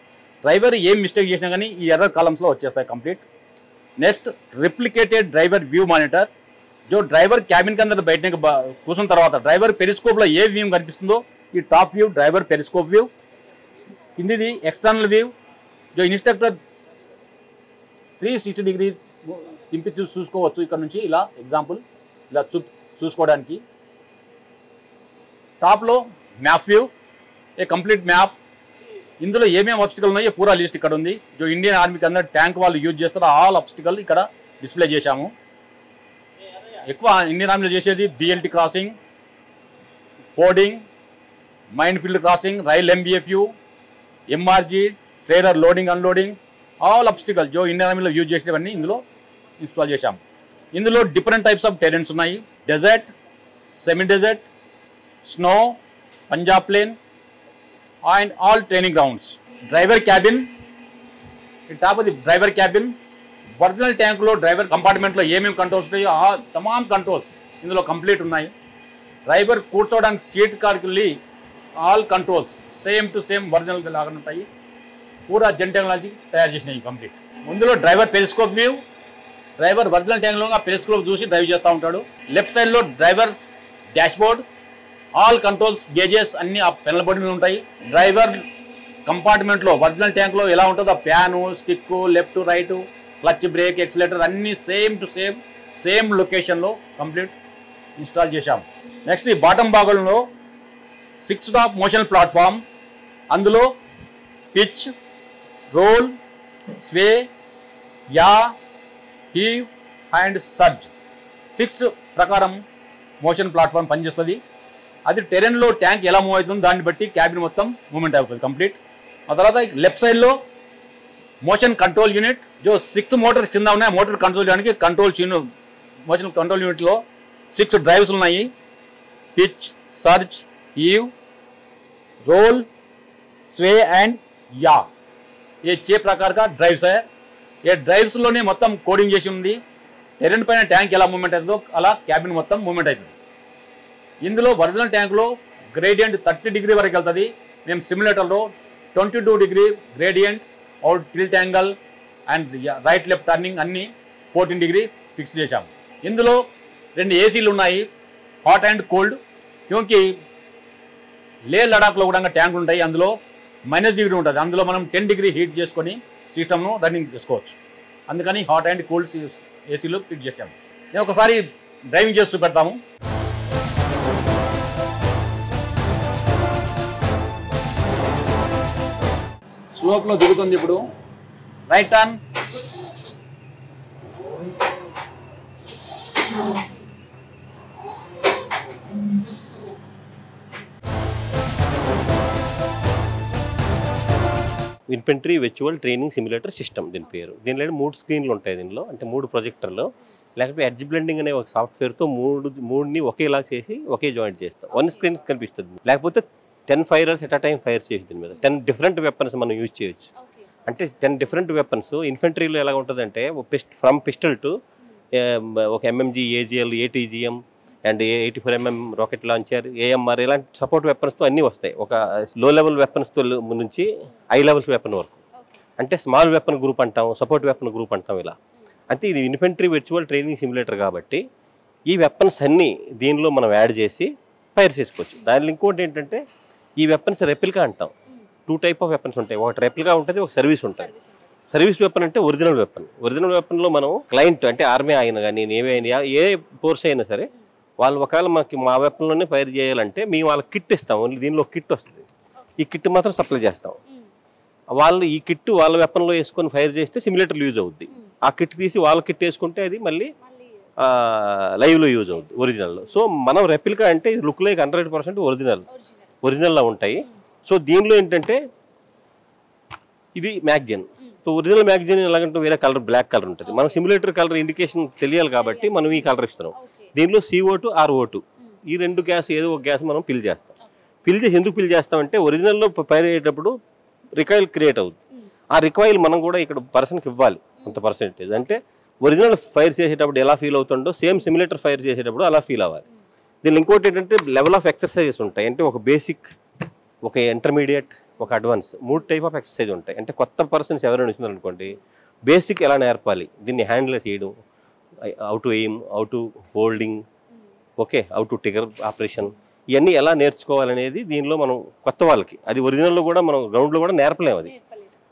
Speaker 4: డ్రైవర్ ఏం మిస్టేక్ చేసినా కానీ ఈ ఎర్రర్ కాలమ్స్లో వచ్చేస్తాయి complete. Next replicated driver view monitor, जो ड्राइवर कैबिन के अंदर बैठने के కూర్చున్న తర్వాత డ్రైవర్ పెరిస్కోప్లో ఏ వ్యూ కనిపిస్తుందో ఈ top view driver periscope view. కిందిది ఎక్స్టర్నల్ వ్యూ, जो ఇన్స్ట్రక్టర్ 360 degree తింపి చూసుకోవచ్చు. ఇక్కడ నుంచి ఇలా ఎగ్జాంపుల్ ఇలా చూసుకోవడానికి. టాప్లో map view, a complete map. ఇందులో ఏమేమి ఆబ్స్టికల్ ఉన్నాయో పూరా లిస్ట్ ఇక్కడ ఉంది. जो ఇండియన్ ఆర్మీకి అందరూ ట్యాంక్ వాళ్ళు యూజ్ చేస్తారో ఆల్ ఆబ్స్టికల్ ఇక్కడ డిస్ప్లే చేశాము. ఎక్కువ ఇండియన్ ఆర్మీలో చేసేది BLT crossing, fording, mine field crossing, rail MBFU, MRG, trailer loading unloading, all obstacle जो ఇండియన్ ఆర్మీలో యూజ్ చేసేవన్నీ ఇందులో ఇన్స్టాల్ చేశాము. ఇందులో డిఫరెంట్ టైప్స్ ఆఫ్ టెరెన్స్ ఉన్నాయి. Desert, semi desert, snow, Punjab plain and all training grounds. Driver cabin, top of the driver cabin, original ట్యాంక్లో driver కంపార్ట్మెంట్లో ఏమేమి controls ఉన్నాయో ఆ తమామ్ కంట్రోల్స్ ఇందులో కంప్లీట్ ఉన్నాయి. డ్రైవర్ కూర్చోవడానికి సీట్ కార్కి all controls same to same original లాగా ఉంటాయి. పూరా జెన్ టెక్నాలజీ తయారు చేసినాయి కంప్లీట్. ఇందులో driver periscope view, driver original ట్యాంక్లో పెరిస్కోప్ చూసి డ్రైవ్ చేస్తూ ఉంటాడు. లెఫ్ట్ సైడ్లో driver dashboard, all controls gauges అన్ని ఆ పెనల్ బోర్డు మీద ఉంటాయి. డ్రైవర్ కంపార్ట్మెంట్లో ఒరిజినల్ ట్యాంక్లో ఎలా ఉంటుందో ప్యాను, stick, left right, clutch, brake, accelerator అన్నీ సేమ్ టు సేమ్ లొకేషన్లో కంప్లీట్ ఇన్స్టాల్ చేశాం. నెక్స్ట్ ఈ బాటమ్ భాగంలో 6 stop మోషన్ ప్లాట్ఫామ్. అందులో pitch, roll, sway, yaw, heave and surge 6 ప్రకారం మోషన్ ప్లాట్ఫామ్ పనిచేస్తుంది. అది టెరెన్లో ట్యాంక్ ఎలా మూవ్ అవుతుందో దాన్ని బట్టి క్యాబిన్ మొత్తం మూవ్మెంట్ అవుతుంది కంప్లీట్. ఆ తర్వాత లెఫ్ట్ సైడ్లో మోషన్ కంట్రోల్ యూనిట్, जो 6 మోటార్స్ కింద ఉన్నాయి. మోటార్ కంట్రోల్ చేయడానికి మోషన్ కంట్రోల్ యూనిట్లో 6 డ్రైవ్స్ ఉన్నాయి. పిచ్, సర్జ్, హీవ్, रोल, स्वे एंड या, ये 6 प्रकार का ड्राइव्स है. ये ड्राइव्स लोने మొత్తం కోడింగ్ చేసి ఉంది. టెరెన్ పైన ట్యాంక్ ఎలా మూవ్మెంట్ అవుతుందో అలా క్యాబిన్ మొత్తం మూవ్మెంట్ అవుతుంది. ఇందులో ఒరిజినల్ ట్యాంక్లో గ్రేడియంట్ 30 degree వరకు వెళ్తుంది. మేము సిమ్యులేటర్లో 22 degree gradient, out tilt angle and right left turning అన్నీ 14 degree ఫిక్స్ చేశాము. ఇందులో 2 ఏసీలు ఉన్నాయి, హాట్ అండ్ కోల్డ్. క్యూంకి లే లడాఖ్లో కూడా ట్యాంకులు ఉంటాయి, అందులో -degree ఉంటుంది. అందులో మనం 10 degree హీట్ చేసుకొని సిస్టమ్ను రన్నింగ్ చేసుకోవచ్చు. అందుకని హాట్ అండ్ కూల్డ్ ఏసీలు ఫిట్ చేసాము. నేను ఒకసారి డ్రైవింగ్ చేసి చూపెడతాము. స్లోప్లో దిగుతుంది. ఇప్పుడు right turn,
Speaker 6: infantry virtual training simulator system దీని పేరు. దీనిలో 3 స్క్రీన్లు ఉంటాయి. దీనిలో అంటే 3 ప్రొజెక్టర్లు, లేకపోతే ఎడ్జ్ బ్లెండింగ్ అనే ఒక సాఫ్ట్వేర్తో మూడుని ఒకేలా చేసి ఒకే జాయింట్ చేస్తాం. 1 స్క్రీన్ కనిపిస్తుంది. లేకపోతే 10 ఫైరర్స్ ఎట్ అ టైం ఫైర్ చేసి దీని మీద 10 డిఫరెంట్ వెపన్స్ మనం యూజ్ చేయొచ్చు. అంటే 10 డిఫరెంట్ వెపన్స్. ఇన్ఫెంట్రీలో ఎలా ఉంటుందంటే ఫ్రమ్ పిస్టల్ టు ఒక MMG, AGL, ATGM and 84mm rocket launcher, AMR ఇలాంటి సపోర్ట్ వెపన్స్తో అన్నీ వస్తాయి. ఒక లో లెవెల్ వెపన్స్తో నుంచి హై లెవెల్స్ వెపన్ వరకు. అంటే స్మాల్ వెపన్ గ్రూప్ అంటాం, సపోర్ట్ వెపన్ గ్రూప్ అంటాం ఇలా. అంటే ఇది ఇన్ఫెంట్రీ విర్చువల్ ట్రైనింగ్ సిమ్యులేటర్ కాబట్టి ఈ వెపన్స్ అన్నీ దీనిలో మనం యాడ్ చేసి ఫైర్ చేసుకోవచ్చు. దానిలో ఇంకోటి ఏంటంటే ఈ వెపన్స్ రెప్లికా అంటాం. 2 type ఆఫ్ వెపన్స్ ఉంటాయి. ఒకటి రెప్లికా ఉంటుంది, ఒక సర్వీస్ ఉంటుంది. సర్వీస్ వెపన్ అంటే ఒరిజినల్ వెపన్. ఒరిజినల్ వెపన్లో మనం క్లయింట్ అంటే ఆర్మీ అయినా కానీ నేవీ అయినా ఏ ఫోర్స్ అయినా సరే వాళ్ళు ఒకవేళ మా వెపన్లోనే ఫైర్ చేయాలంటే మేము వాళ్ళకి కిట్ ఇస్తాం. ఓన్లీ దీనిలో కిట్ వస్తుంది. ఈ కిట్ మాత్రం సప్లై చేస్తాం. వాళ్ళు ఈ కిట్ వాళ్ళ వెపన్లో వేసుకొని ఫైర్ చేస్తే సిమ్యులేటర్లు యూజ్ అవుద్ది. ఆ కిట్ తీసి వాళ్ళ కిట్ వేసుకుంటే అది మళ్ళీ లైవ్లో యూజ్ అవుద్ది ఒరిజినల్లో. సో మనం రెప్లికా అంటే ఇది లుక్ లైక్ 100% ఒరిజినల్లా ఉంటాయి. సో దీనిలో ఏంటంటే ఇది మ్యాగజైన్. సో ఒరిజినల్ మ్యాగజైన్ ఎలాగంటే వేరే కలర్ బ్లాక్ కలర్ ఉంటుంది. మనం సిమ్యులేటర్ కలర్ ఇండికేషన్ తెలియాలి కాబట్టి మనం ఈ కలర్ ఇస్తున్నాం. దీనిలో CO2 RO2 ఈ 2 గ్యాస్ ఏదో ఒక గ్యాస్ మనం ఫిల్ చేస్తాం. ఫిల్ చేసి ఎందుకు ఫిల్ చేస్తామంటే ఒరిజినల్లో ఫైర్ అయ్యేటప్పుడు రికాయిల్ క్రియేట్ అవుతుంది. ఆ రికాయిల్ మనం కూడా ఇక్కడ పర్సన్కి ఇవ్వాలి కొంత పర్సెంటేజ్. అంటే ఒరిజినల్ ఫైర్ చేసేటప్పుడు ఎలా ఫీల్ అవుతుందో సేమ్ సిమ్యులేటర్ ఫైర్ చేసేటప్పుడు అలా ఫీల్ అవ్వాలి. దీనిలో ఇంకోటి ఏంటంటే లెవెల్ ఆఫ్ ఎక్సర్సైజెస్ ఉంటాయి. అంటే ఒక బేసిక్, ఒక ఇంటర్మీడియట్, ఒక అడ్వాన్స్ 3 టైప్ ఆఫ్ ఎక్సర్సైజ్ ఉంటాయి. అంటే కొత్త పర్సన్స్ ఎవరైనా వచ్చినారు అనుకోండి బేసిక్ ఎలా నేర్పాలి, దీన్ని హ్యాండిల్ చేయడం, how to aim, how to holding, okay, how to trigger operation, ఇవన్నీ ఎలా నేర్చుకోవాలనేది దీనిలో మనం కొత్త వాళ్ళకి అది ఒరిజినల్లో కూడా మనం గ్రౌండ్లో కూడా నేర్పలేము అది.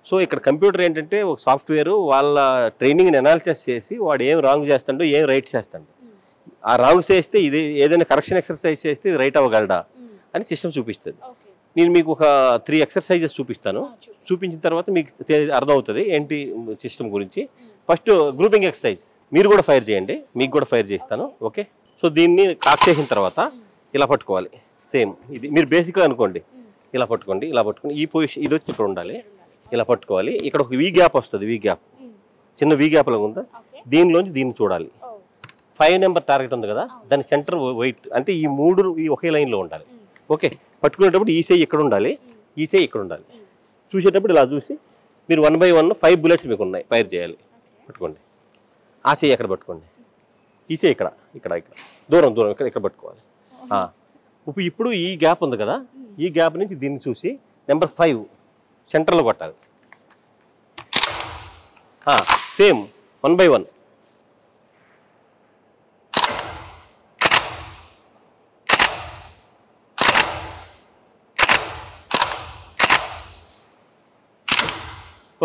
Speaker 6: సో ఇక్కడ కంప్యూటర్ ఏంటంటే ఒక సాఫ్ట్వేర్ వాళ్ళ ట్రైనింగ్ని అనాలిసిస్ చేసి వాడు ఏం రాంగ్ చేస్తాడో ఏం రైట్ చేస్తాడు, ఆ రాంగ్ చేస్తే ఇది ఏదైనా కరెక్షన్ ఎక్సర్సైజ్ చేస్తే ఇది రైట్ అవ్వగలడా అని సిస్టమ్ చూపిస్తుంది. నేను మీకు ఒక 3 ఎక్సర్సైజెస్ చూపిస్తాను. చూపించిన తర్వాత మీకు అర్థమవుతుంది ఏంటి సిస్టమ్ గురించి. ఫస్ట్ గ్రూపింగ్ ఎక్సర్సైజ్ మీరు కూడా ఫైర్ చేయండి, మీకు కూడా ఫైర్ చేస్తాను. ఓకే, సో దీన్ని కాక్ చేసిన తర్వాత ఇలా పట్టుకోవాలి. సేమ్ ఇది మీరు బేసిక్గా అనుకోండి, ఇలా పట్టుకోండి, ఇలా పట్టుకోండి. ఈ పొజిషన్ ఇది వచ్చి ఇక్కడ ఉండాలి, ఇలా పట్టుకోవాలి. ఇక్కడ ఒక వీ గ్యాప్ వస్తుంది, వీ గ్యాప్ చిన్న వీ గ్యాప్ లాగా ఉందా, దీనిలోంచి దీన్ని చూడాలి. 5 నెంబర్ టార్గెట్ ఉంది కదా, దాని సెంటర్ వెయిట్ అంటే ఈ 3 ఒకే లైన్లో ఉండాలి. ఓకే, పట్టుకునేటప్పుడు ఈ చెయ్యి ఇక్కడ ఉండాలి, ఈ చెయ్యి ఇక్కడ ఉండాలి. చూసేటప్పుడు ఇలా చూసి మీరు 1 by 1 5 బుల్లెట్స్ మీకు ఉన్నాయి, ఫైర్ చేయాలి. పట్టుకోండి, ఆ చెయ్యి ఎక్కడ పట్టుకోండి, ఈ చెయ్యి ఇక్కడ ఇక్కడ ఇక్కడ దూరం దూరం ఇక్కడ ఇక్కడ పట్టుకోవాలి. ఇప్పుడు ఈ గ్యాప్ ఉంది కదా, ఈ గ్యాప్ నుంచి దీన్ని చూసి నెంబర్ 5 సెంటర్లో కొట్టాలి. Same 1 by 1.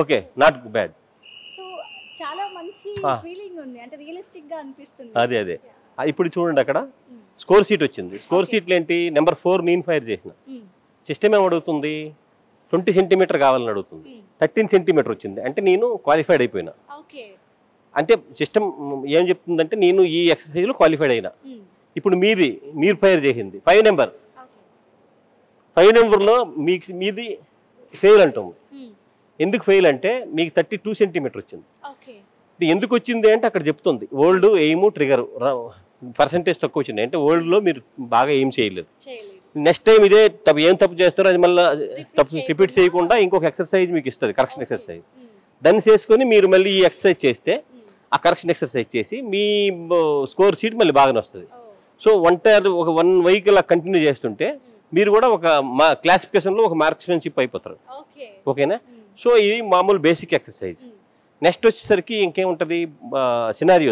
Speaker 6: Okay, not bad.
Speaker 1: So చాలా మంచి ఫీలింగ్ ఉంది, అంటే రియలిస్టిక్ గా అనిపిస్తుంది.
Speaker 6: అదే ఇప్పుడు చూడండి అక్కడ స్కోర్ షీట్ వచ్చింది. స్కోర్ షీట్లు ఏంటి, నెంబర్ 4 నేను ఫైర్ చేసిన. సిస్టమ్ ఏం అడుగుతుంది, 20 సెంటీమీటర్ కావాలని అడుగుతుంది. 13 సెంటీమీటర్ వచ్చింది అంటే నేను క్వాలిఫైడ్ అయిపోయినా. అంటే సిస్టమ్ ఏం చెప్తుందంటే నేను ఈ ఎక్సర్సైజ్లో క్వాలిఫైడ్ అయినా. ఇప్పుడు మీరు ఫైర్ చేసింది 5 నెంబర్. 5 నెంబర్లో మీది ఫెయిల్ అంటాము. ఎందుకు ఫెయిల్ అంటే మీకు 32 సెంటీమీటర్ వచ్చింది. ఎందుకు వచ్చింది అంటే అక్కడ చెప్తుంది ఓల్డ్ ఎయిమ్ ట్రిగర్ పర్సంటేజ్ తక్కువ వచ్చింది అంటే ఓల్డ్లో మీరు బాగా ఏం చేయలేదు. నెక్స్ట్ టైం ఇదే ఏం తప్పు చేస్తారో అది మళ్ళీ తప్పు రిపీట్ చేయకుండా ఇంకొక ఎక్సర్సైజ్ మీకు ఇస్తుంది, కరెక్షన్ ఎక్సర్సైజ్. దాన్ని చేసుకొని మీరు మళ్ళీ ఈ ఎక్సర్సైజ్ చేస్తే ఆ కరెక్షన్ ఎక్సర్సైజ్ చేసి మీ స్కోర్ షీట్ మళ్ళీ బాగానే వస్తుంది. సో ఒక 1 week అలా కంటిన్యూ చేస్తుంటే మీరు కూడా ఒక క్లాసిఫికేషన్లో ఒక మార్క్స్మెన్షిప్ అయిపోతారు. ఓకేనా, సో ఇది మామూలు బేసిక్ ఎక్సర్సైజ్. నెక్స్ట్ వచ్చేసరికి ఇంకేముంటుంది, సినారియో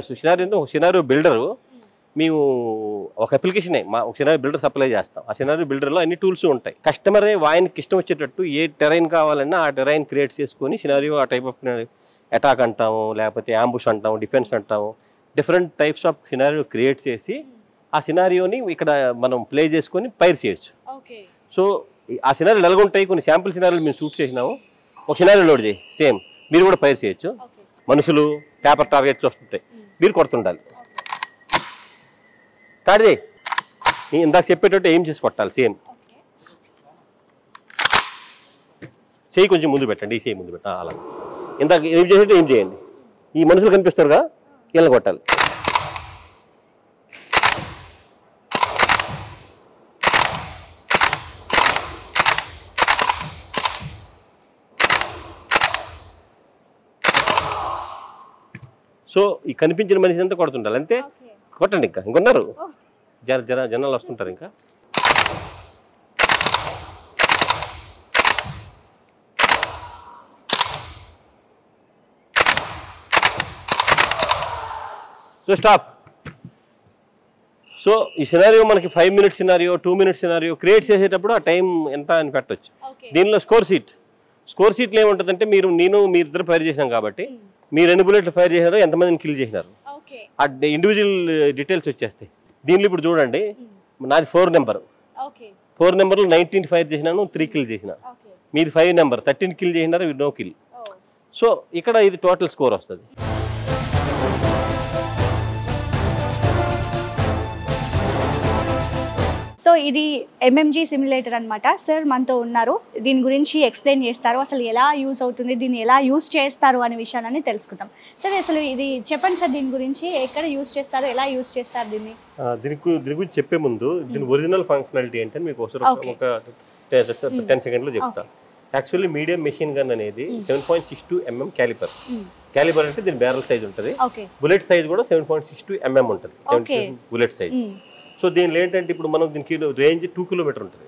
Speaker 6: ఒక సినారియో బిల్డరు మేము ఒక అప్లికేషన్ ఒక సినారియో బిల్డర్ సప్లై చేస్తాం. ఆ సినారియో బిల్డర్లో అన్ని టూల్స్ ఉంటాయి. కస్టమరే ఆయనకి ఇష్టం వచ్చేటట్టు ఏ టెరైన్ కావాలన్నా ఆ టెరైన్ క్రియేట్ చేసుకొని సినారియో ఆ టైప్ ఆఫ్ అటాక్ అంటాము, లేకపోతే అంబుష్ అంటాము, డిఫెన్స్ అంటాము, different types of scenario create చేసి ఆ సినారియోని ఇక్కడ మనం ప్లే చేసుకొని ఫైర్ చేయొచ్చు. సో ఆ సినారియోలు ఎలాగుంటాయి, కొన్ని శాంపుల్ సినారియోలు మేము షూట్ చేసినాము. ఒక సినారియో లోడ్ చేయి, సేమ్ మీరు కూడా ఫైర్ చేయొచ్చు. మనుషులు పేపర్ టార్గెట్స్ వస్తుంటాయి, మీరు కొడుతుండాలి. స్టార్ట్ చేయి, ఇందాక చెప్పేటట్టు ఏం చేసి కొట్టాలి. సేమ్ చేయి కొంచెం ముందు పెట్టండి, ఈ చేయి ముందు పెట్ట అలా. ఇందాక ఏం చేసేటట్టు ఏం చేయండి. ఈ మనుషులు కనిపిస్తారు కదా, వీళ్ళని కొట్టాలి. సో ఈ కనిపించిన మనిషి అంతా కొడుతుండాలి అంతే. కొట్టండి, ఇంకొన్నారు జనాలు వస్తుంటారు. ఇంకా సో స్టాప్. సో ఈ సినారియో మనకి 5 minute scenario, 2 minute scenario create చేసేటప్పుడు ఆ టైం ఎంత అని పెట్టవచ్చు. దీనిలో స్కోర్ షీట్ స్కోర్ షీట్లో ఏముంటుందంటే మీ ఇద్దరు ఫైర్ చేసినాం కాబట్టి మీరు ఎన్ని బుల్లెట్లు ఫైర్ చేసినారో ఎంతమందిని కిల్ చేసినారు ఆ ఇండివిజువల్ డీటెయిల్స్ వచ్చేస్తాయి. దీనిలో ఇప్పుడు చూడండి, నాది 4 నెంబర్, 4 నెంబర్లో 19 ఫైర్ చేసినాను, 3 కిల్ చేసిన. మీది 5 నెంబర్, 13 కిల్ చేసినారు, నో కిల్. సో ఇక్కడ ఇది టోటల్ స్కోర్ వస్తుంది.
Speaker 1: సో ఇది MMG సిమ్యులేటర్ అనమాట. సార్ మనతో ఉన్నారు, దీని గురించి ఎక్స్ప్లెయిన్ చేస్తారు, అసలు ఎలా యూజ్ అవుతుంది, దీన్ని ఎలా యూజ్ చేస్తారు అనే విషయాన్ని తెలుసుకుందాం. సార్ అసలు ఇది చెప్పండి సార్, దీని గురించి ఎక్కడ యూజ్ చేస్తారు, ఎలా యూజ్ చేస్తారు దీన్ని?
Speaker 6: దీని గురించి చెప్పే ముందు దీని ఒరిజినల్ ఫంక్షనాలిటీ ఏంటంటే మీకు ఒక 10 సెకండ్లో చెప్తాను. యాక్చువల్లీ మీడియం మెషిన్ గన్ అనేది 7.62 mm క్యాలిబర్. క్యాలిబర్ అంటే దీని బ్యారల్ సైజ్ ఉంటుంది. బుల్లెట్ సైజ్ కూడా 7.62 mm ఉంటుంది, బుల్లెట్ సైజ్. సో దీనిలో ఏంటంటే ఇప్పుడు మనం దీనికి రేంజ్ 2 కిలోమీటర్ ఉంటుంది.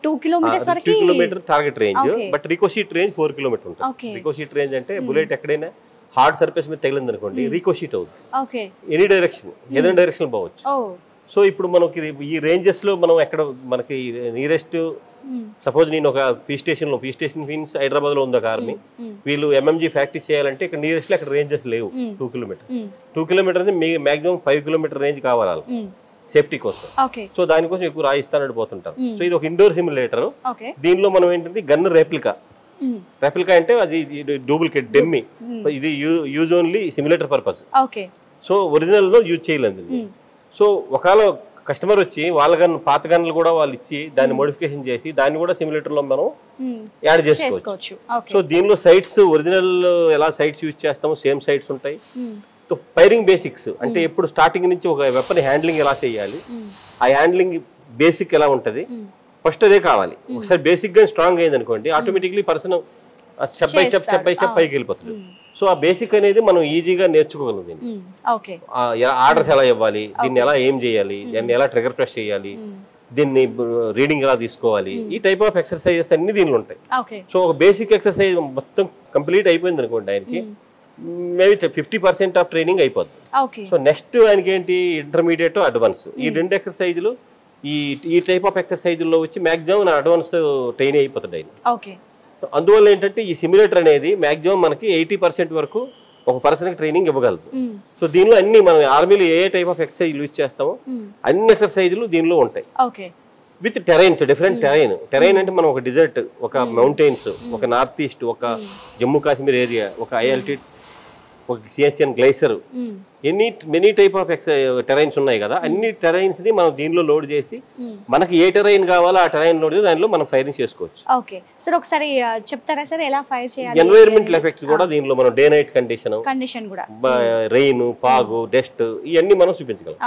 Speaker 1: 2 kilometre
Speaker 6: target range, but ricochet range 4 kilometre ఉంటుంది. రికోషీట్ రేంజ్ అంటే బుల్లెట్ ఎక్కడైనా హార్డ్ సర్ఫేస్ మీద తగిలింది అనుకోండి, రికోషీట్ అవుతుంది, ఎనీ డైరెక్షన్, ఏదైనా డైరెక్షన్ పోవచ్చు. సో ఇప్పుడు మనకి ఈ రేంజెస్ లో మనం ఎక్కడ మనకి నియరెస్ట్, సపోజ్ నేను ఒక పీ స్టేషన్ మీన్స్ హైదరాబాద్ లో ఉంది ఒక ఆర్మీ, వీళ్ళు MMG ప్రాక్టీస్ చేయాలంటే ఇక్కడ నియరెస్ట్ లో అక్కడ రేంజెస్ లేవు. 2 కిలోమీటర్ 2 కిలోమీటర్ అనేది మాక్సిమం 5 కిలోమీటర్ రేంజ్ కావాలి సేఫ్టీ కోసం. సో దానికోసం ఎక్కువ రాయిస్తానని పోతుంటారు. సో ఇది ఒక ఇండోర్ సిమ్యులేటర్. దీనిలో మనం ఏంటంటే గన్ రెప్లికా అంటే అది డూప్లికేట్ డెమ్మీ, ఇది use only simulator purpose. So original లో యూజ్ చేయలేదు. సో ఒకవేళ కస్టమర్ వచ్చి వాళ్ళ గన్ పాత గన్లు కూడా వాళ్ళు ఇచ్చి దాన్ని మోడిఫికేషన్ చేసి దాన్ని కూడా సిమ్యులేటర్ లో మనం యాడ్ చేసుకోవచ్చు. సో దీనిలో సైట్స్ ఒరిజినల్ ఎలా సైట్స్ యూజ్ చేస్తామో సేమ్ సైట్స్ ఉంటాయి. ఫైరింగ్ బేసిక్స్ అంటే ఎప్పుడు స్టార్టింగ్ నుంచి ఒక వెపన్ హ్యాండ్లింగ్ ఎలా చేయాలి, ఆ హ్యాండ్లింగ్ బేసిక్ ఎలా ఉంటది, ఫస్ట్ అదే కావాలి. ఒకసారి బేసిక్ గా స్ట్రాంగ్ అయింది అనుకోండి, automatically person step by step పైకి వెళ్ళిపోతుంది. సో ఆ బేసిక్ అనేది మనం ఈజీగా నేర్చుకోగలం. ఆర్డర్స్ ఎలా ఇవ్వాలి, దీన్ని ఎలా ఏం చేయాలి, దాన్ని ఎలా ట్రిగర్ ప్రెస్ చేయాలి, దీన్ని రీడింగ్ ఎలా తీసుకోవాలి, ఈ టైప్ ఆఫ్ ఎక్సర్సైజెస్ అన్ని దీనిలో ఉంటాయి. సో ఒక బేసిక్ ఎక్సర్సైజ్ మొత్తం కంప్లీట్ అయిపోయింది అనుకోండి, ఆయనకి మేబీ 50% ఆఫ్ ట్రైనింగ్ అయిపోద్ది. సో నెక్స్ట్ ఆయనకి ఏంటి, ఇంటర్మీడియట్, అడ్వాన్స్, ఈ 2 ఎక్సర్సైజులు ఈ టైప్ ఆఫ్ ఎక్సర్సైజుల్లో వచ్చి మాక్సిమం అడ్వాన్స్ ట్రైన్ అయిపోతుంది ఆయన. అందువల్ల ఏంటంటే ఈ సిమ్యులేటర్ అనేది మాక్సిమం మనకి 80% వరకు ఒక పర్సన్కి ట్రైనింగ్ ఇవ్వగలదు. సో దీనిలో అన్ని మనం ఆర్మీలో ఏ టైప్ ఆఫ్ ఎక్సర్సైజ్ యూజ్ చేస్తామో అన్ని ఎక్సర్సైజులు దీనిలో ఉంటాయి. విత్ టెరైన్స్, డిఫరెంట్ టెరైన్ అంటే మనం ఒక డిజర్ట్, ఒక మౌంటైన్స్, ఒక నార్త్ ఈస్ట్, ఒక జమ్మూ కాశ్మీర్ ఏరియా, ఒక హై ఆల్టిట్యూడ్, ఒక Siachen glacier, many type of terrains ఉన్నాయి కదా. అన్ని టెరైన్స్ ని మనం దీనిలో లోడ్ చేసి మనకి ఏ టెరైన్ కావాలో ఆ టెరైన్ లోడ్ చేసి దానిలో మనం ఫైరింగ్ చేసుకోవచ్చు.
Speaker 1: ఓకే సార్, ఒకసారి చెప్తారా సార్ ఎలా ఫైర్ చేయాలి?
Speaker 6: ఎన్వైరన్మెంటల్ ఎఫెక్ట్స్ కూడా దీనిలో మనం డే నైట్ కండిషన్ కూడా, రెయిన్, పాగు, డస్ట్, ఇవన్నీ మనం చూపించగలం.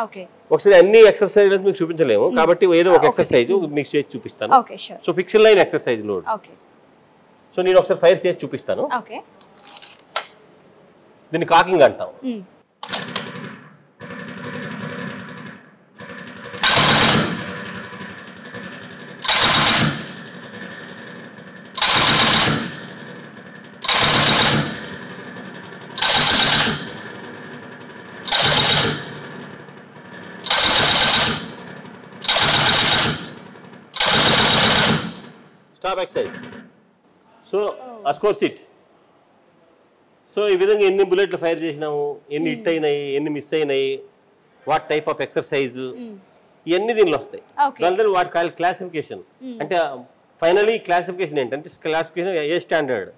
Speaker 6: ఒకసారి అన్ని ఎక్సర్సైజ్ మీకు చూపించలేము కాబట్టి ఏదో ఒక ఎక్సర్సైజ్ మీకు చేసి చూపిస్తాను. So fiction line exercise load. So నేను ఒకసారి ఫైర్ చేసి చూపిస్తాను. దీన్ని కాకింగ్ అంటాం. Stop exercise. సో ఆ స్కోర్ సిట్. సో ఈ విధంగా ఎన్ని బుల్లెట్లు ఫైర్ చేసినాము, ఎన్ని హిట్ అయినాయి, ఎన్ని మిస్ అయినాయి, వాట్ టైప్ ఆఫ్ ఎక్సర్సైజ్, ఇవన్నీ దీనిలో వస్తాయి. దాని వాటి క్లాసిఫికేషన్ అంటే ఫైనలీ క్లాసిఫికేషన్ ఏంటంటే క్లాసిఫికేషన్ ఏ స్టాండర్డ్,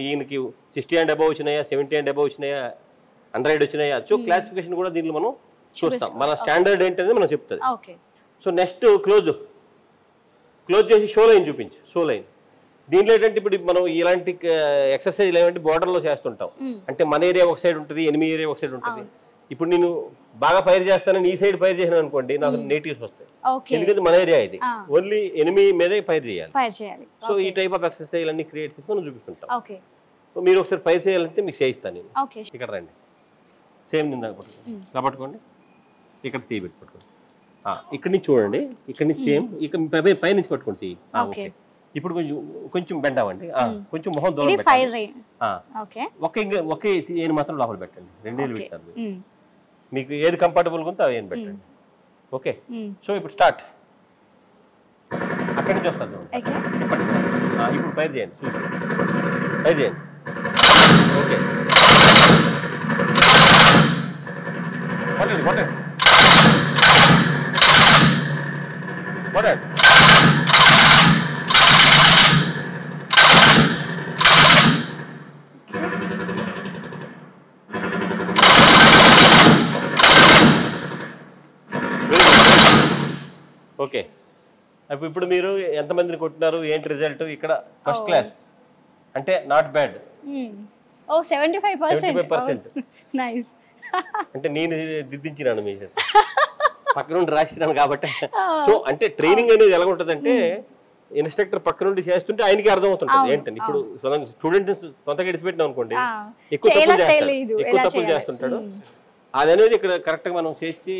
Speaker 6: ఈయనకి 60 and above వచ్చినాయా, 70 and above వచ్చినాయా, 100 వచ్చినాయా. సో క్లాసిఫికేషన్ కూడా దీనిలో మనం చూస్తాం. మన స్టాండర్డ్ ఏంటనేది మనం చెప్తుంది. సో నెక్స్ట్ క్లోజ్ చేసి షో లైన్ చూపించు. షో లైన్ దీంట్లో ఏంటంటే ఇప్పుడు మనం ఇలాంటి ఎక్సర్సైజ్ ఏమంటే బోర్డర్లో చేస్తుంటాం. అంటే మన ఏరియా ఒక సైడ్ ఉంటుంది, ఎనిమి ఏరియా ఒక సైడ్ ఉంటుంది. ఇప్పుడు నేను బాగా ఫైర్ చేస్తానని ఈ సైడ్ ఫైర్ చేసాను అనుకోండి, నాకు నెగిటివ్స్ వస్తాయి. ఎందుకంటే మన ఏరియా ఇది, ఓన్లీ ఎనిమి మీదే ఫైర్ చేయాలి. సో ఈ టైప్ ఆఫ్ ఎక్సర్సైజ్ అన్ని క్రియేట్ చేసి మనం చూపిస్తుంటాం. మీరు ఒకసారి ఫైర్ చేయాలంటే మీకు చేయిస్తాను నేను. ఇక్కడ రండి, సేమ్ నిందా పట్టుకోండి, ఇలా పట్టుకోండి, ఇక్కడ చేయి పెట్టి పట్టుకోండి. ఇక్కడ నుంచి చూడండి, ఇక్కడ నుంచి సేమ్, ఇక్కడ పైనుంచి పట్టుకోండి. ఓకే, ఇప్పుడు కొంచెం బెండ్ అవ్వండి, కొంచెం మొహం దూరం పెట్టండి. ఒకే ఏను మాత్రం లోపల పెట్టండి, 2 ఏళ్ళు పెట్టారు. మీకు ఏది కంఫర్టబుల్గా ఉందో అవి ఏం పెట్టండి. ఓకే, సో ఇప్పుడు స్టార్ట్. అక్కడి నుంచి వస్తుంది, ఇప్పుడు ఫైర్ చేయండి, చూసి ఫైర్ చేయండి. ఓకే, కొట్టండి కొట్టండి కొట్టండి. ఓకే, ఇప్పుడు మీరు ఎంతమందిని కొట్టినారు, ఏంటి రిజల్ట్? ఇక్కడ ఫస్ట్ క్లాస్ అంటే నాట్ బ్యాడ్.
Speaker 1: ఓ 75%. నైస్.
Speaker 6: అంటే నేను దిద్దించినాను మీ పక్క నుండి రాసినాను కాబట్టి. సో అంటే ట్రైనింగ్ అనేది ఎలా ఉంటుంది అంటే ఇన్స్ట్రక్టర్ పక్క నుండి చేస్తుంటే ఆయనకి అర్థమవుతుంటుంది ఏంటంటే ఇప్పుడు స్టూడెంట్ సొంతగా ఇడిచిపెట్టినాం అనుకోండి, ఎక్కువ తప్పులు చేస్తుంటాడు. అది అనేది ఇక్కడ కరెక్ట్ గా మనం చేసి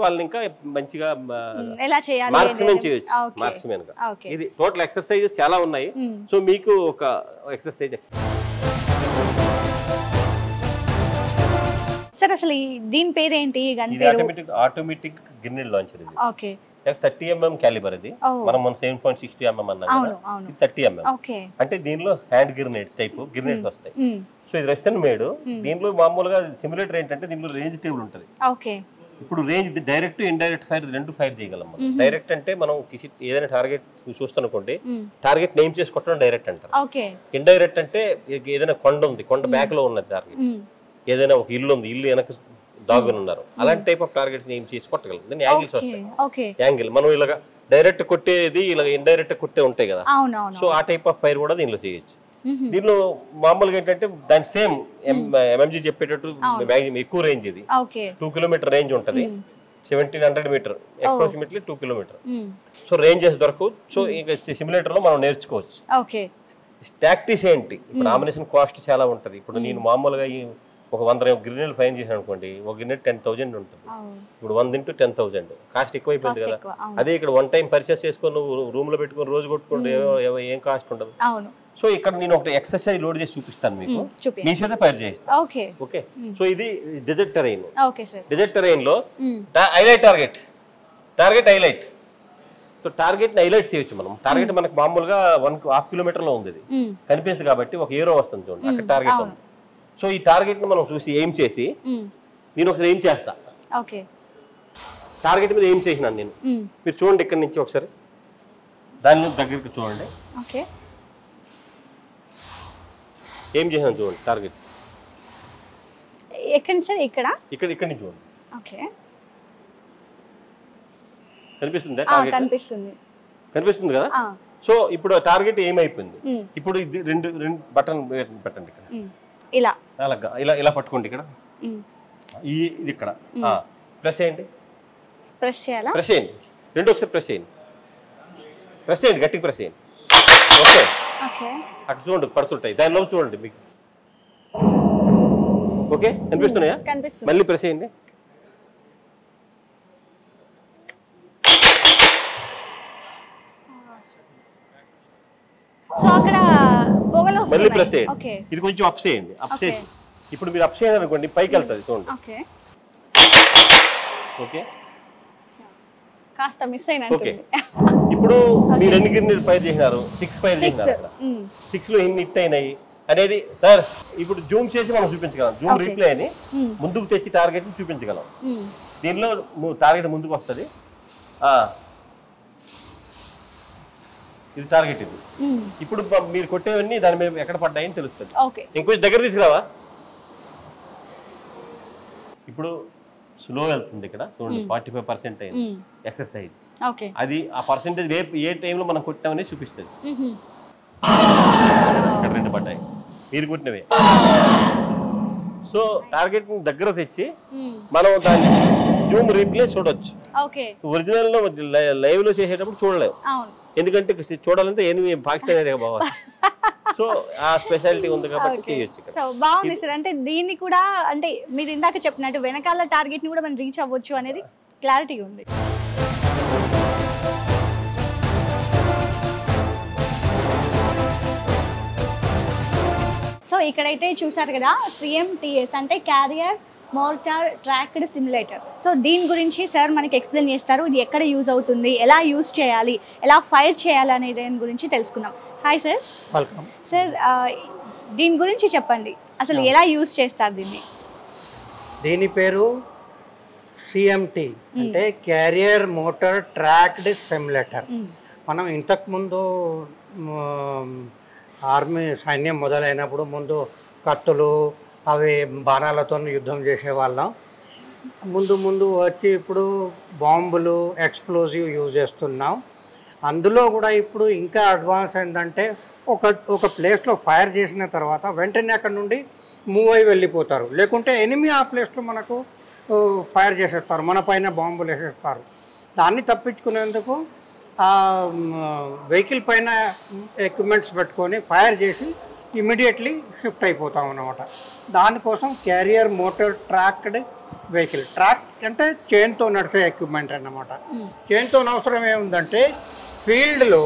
Speaker 6: వాళ్ళని ఇంకా మంచిగా మార్క్స్మెన్ చేయొచ్చు. మార్క్స్మెన్ గా ఇది టోటల్ ఎక్సర్సైజెస్ చాలా ఉన్నాయి. సో మీకు ఒక ఎక్సర్సైజ్
Speaker 1: సార్, అసలు దీని పేరు ఏంటి?
Speaker 6: Automatic grenade launcher. ఇది ఓకే 30 mm క్యాలిబర్. ఇది మనం 7.62 mm అన్నాం కదా, ఇది 30 mm. అంటే దీనిలో హ్యాండ్ గ్రెనేడ్స్ టైప్ గ్రెనేడ్స్ వస్తాయి. సో ఇది రష్యన్ మేడ్. దీనిలో మామూలుగా సిమ్యులేటర్ ఏంటంటే దీనిలో రేంజ్ టేబుల్ ఉంటుంది. ఇప్పుడు రేంజ్ డైరెక్ట్ ఇండైరెక్ట్ ఫైర్ రెండు ఫైర్ చేయగలం. డైరెక్ట్ అంటే మనం ఏదైనా టార్గెట్ చూస్తానుకోండి, టార్గెట్ నేమ్ చేసి కొట్టడం డైరెక్ట్ అంటారు. ఇండైరెక్ట్ అంటే ఏదైనా కొండ ఉంది, కొండ బ్యాక్ లో ఉన్నది టార్గెట్. ఏదైనా ఒక ఇల్లు ఉంది, ఇల్లు వెనక దాగుని ఉన్నారు, అలాంటి టైప్ ఆఫ్ టార్గెట్స్ నేమ్ చేసి కొట్టగలం. దాన్ని యాంగిల్స్ వస్తాయి. యాంగిల్ మనం ఇలాగా డైరెక్ట్ కొట్టేది, ఇలా ఇండైరెక్ట్ కొట్టే ఉంటాయి కదా. సో ఆ టైప్ ఆఫ్ ఫైర్ కూడా దీనిలో చేయొచ్చు. దీనిలో మామూలుగా ఏంటంటే దాని సేమ్ ఎంఎంజీ చెప్పేటట్టు ఎక్కువ రేంజ్. ఇది 2 కిలోమీటర్ రేంజ్ ఉంటది, 1700 metre, approximately 2 kilometre. So ranges దొరకవు. సో ఇంకా సిమ్యులేటర్ లో మనం నేర్చుకోవచ్చు. ప్రాక్టీస్ ఏంటి, ఇప్పుడు ఆమినేషన్ కాస్ట్ చాలా ఉంటది. ఇప్పుడు నేను మామూలుగా ఒక 100 గ్రెనేడ్ ఫైన్ చేశాను అనుకోండి, ఒక గ్రెనేడ్ 10,000 ఉంటుంది. ఇప్పుడు 1 into 10,000 కాస్ట్ ఎక్కువైపోయింది కదా. అదే ఇక్కడ వన్ టైం పర్చేస్ చేసుకొని నువ్వు రూమ్ లో పెట్టుకొని రోజు కొట్టుకుంటే ఏం కాస్ట్ ఉండదు. సో ఇక్కడ నేను ఒక ఎక్సర్సైజ్ లోడ్ చేసి చూపిస్తాను మీకు, మీ చేత ఫైర్ చేయిస్తాను. ఓకే, సో ఇది డెజర్ట్ టెరైన్. డెజర్ట్ టెరైన్ లో highlight target highlight. So target ని హైలైట్ చేయొచ్చు మనం. టార్గెట్ మనకు మామూలుగా 1.5 కిలోమీటర్ లో ఉంది, కనిపిస్తుంది కాబట్టి ఒక ఏరో వస్తుంది చూడండి, అక్కడ టార్గెట్ ఉంది. సో ఈ టార్గెట్ ని మనం చూసి ఎయిమ్ చేసి, నేను ఒకసారి ఎయిమ్ చేస్తా. టార్గెట్ మీద ఎయిమ్ చేసినాను నేను, మీరు చూడండి ఇక్కడ నుంచి ఒకసారి దాని దగ్గరికి చూడండి. ఏం చేసినాను చూడండి టార్గెట్.
Speaker 1: ఎక్కడ సార్? ఇక్కడ
Speaker 6: నుంచి చూడండి. కనిపిస్తుందా? కనిపిస్తుంది కదా. సో ఇప్పుడు టార్గెట్ ఏమైపోయింది. ఇప్పుడు ఇది రెండు బటన్ పెట్టండి ఇక్కడ,
Speaker 1: ఇలా
Speaker 6: ఇలా పట్టుకోండి. ఇక్కడ ఇది ఇక్కడ ప్రెస్ చేయండి. ప్రెస్ చేయండి రెండు ఒకసారి ప్రెస్ చేయండి గట్టిగా ప్రెస్ చేయండి. ఓకే, అక్కడ చూడండి పడుతుంటాయి, దానిలో చూడండి మీకు. ఓకే, కనిపిస్తున్నాయా? మళ్ళీ ప్రెస్ చేయండి. మళ్ళీ ప్రెస్ చేయండి. ఇది కొంచెం అప్ చేయండి. అప్ చేసి ఇప్పుడు మీరు అప్ చేయండి అనుకోండి, పైకి వెళ్తుంది చూడండి. ఓకే,
Speaker 1: కాస్త మిస్ అయినా.
Speaker 6: ఓకే, ఇప్పుడు మీరు ఎన్ని గ్రెనేడ్ ఫైర్ చేసినారు? 6 ఫైర్ చేసినారు. అక్కడ 6 లో ఎన్ని హిట్ అయినాయి అనేది సార్ ఇప్పుడు జూమ్ చేసి మనం చూపించగలం. జూమ్ రీప్లే అని ముందుకు తెచ్చి టార్గెట్ ని చూపించగలం. దీనిలో టార్గెట్ ముందుకు వస్తుంది. ఇది టార్గెట్. ఇది ఇప్పుడు మీరు కొట్టేవన్నీ దాని మీద ఎక్కడ పడ్డాయని తెలుస్తుంది. ఇంకొంచెం దగ్గర తీసుకురావా? ఇప్పుడు స్లో వెళ్తుంది ఇక్కడ చూడండి, 45% అయింది ఎక్సర్సైజ్. అది ఆ పర్సెంటేజ్ ఏ టైంలో మనం కొట్టామనేది చూపిస్తుంది. ఇక్కడ 2 పడ్డాయి, మీరు కొట్టినవే. సో టార్గెట్ దగ్గర తెచ్చి మనం దాన్ని జూమ్ రీప్లే చూడొచ్చు. ఒరిజినల్ లో లైవ్ లో చేసేటప్పుడు చూడలేము, ఎందుకంటే చూడాలంటే పాకిస్తాన్ ఏరియా బాగా. సో ఆ స్పెషాలిటీ ఉంది కాబట్టి చేయొచ్చు.
Speaker 1: సో బాగుంది సార్. అంటే దీన్ని కూడా అంటే మీరు ఇందాక చెప్పినట్టు వెనకాల టార్గెట్ ని కూడా మనం రీచ్ అవ్వచ్చు అనేది క్లారిటీ ఉంది. సో ఇక్కడైతే చూసారు కదా, CMTS అంటే carrier mortar tracked simulator. So దీని గురించి సార్ మనకి ఎక్స్ప్లెయిన్ చేస్తారు. ఇది ఎక్కడ యూజ్ అవుతుంది, ఎలా యూజ్ చేయాలి, ఎలా ఫైర్ చేయాలి అనే దాని గురించి తెలుసుకుందాం. Hi sir.
Speaker 7: వెల్కమ్.
Speaker 1: సార్ దీని గురించి చెప్పండి, అసలు ఎలా యూజ్ చేస్తారు దీన్ని?
Speaker 7: దీని పేరు సిఎంటి అంటే క్యారియర్ మోటార్ ట్రాక్డ్ సిమ్యులేటర్. మనం ఇంతకుముందు ఆర్మీ సైన్యం మొదలైనప్పుడు ముందు కత్తులు అవి బాణాలతో యుద్ధం చేసేవాళ్ళం. ముందు వచ్చి ఇప్పుడు బాంబులు ఎక్స్ప్లోజివ్ యూజ్ చేస్తున్నాం. అందులో కూడా ఇప్పుడు ఇంకా అడ్వాన్స్ ఏంటంటే ఒక ప్లేస్లో ఫైర్ చేసిన తర్వాత వెంటనే అక్కడ నుండి మూవ్ అయి వెళ్ళిపోతారు, లేకుంటే ఎనిమి ఆ ప్లేస్లో మనకు ఫైర్ చేసేస్తారు, మన పైన బాంబులు వేసేస్తారు. దాన్ని తప్పించుకునేందుకు వెహికల్ పైన ఎక్విప్మెంట్స్ పెట్టుకొని ఫైర్ చేసి ఇమీడియట్లీ షిఫ్ట్ అయిపోతాం అన్నమాట. దానికోసం carrier motor tracked vehicle. Track అంటే చైన్తో నడిచే ఎక్విప్మెంట్ అన్నమాట. చైన్తో అవసరం ఏముందంటే ఫీల్డ్లో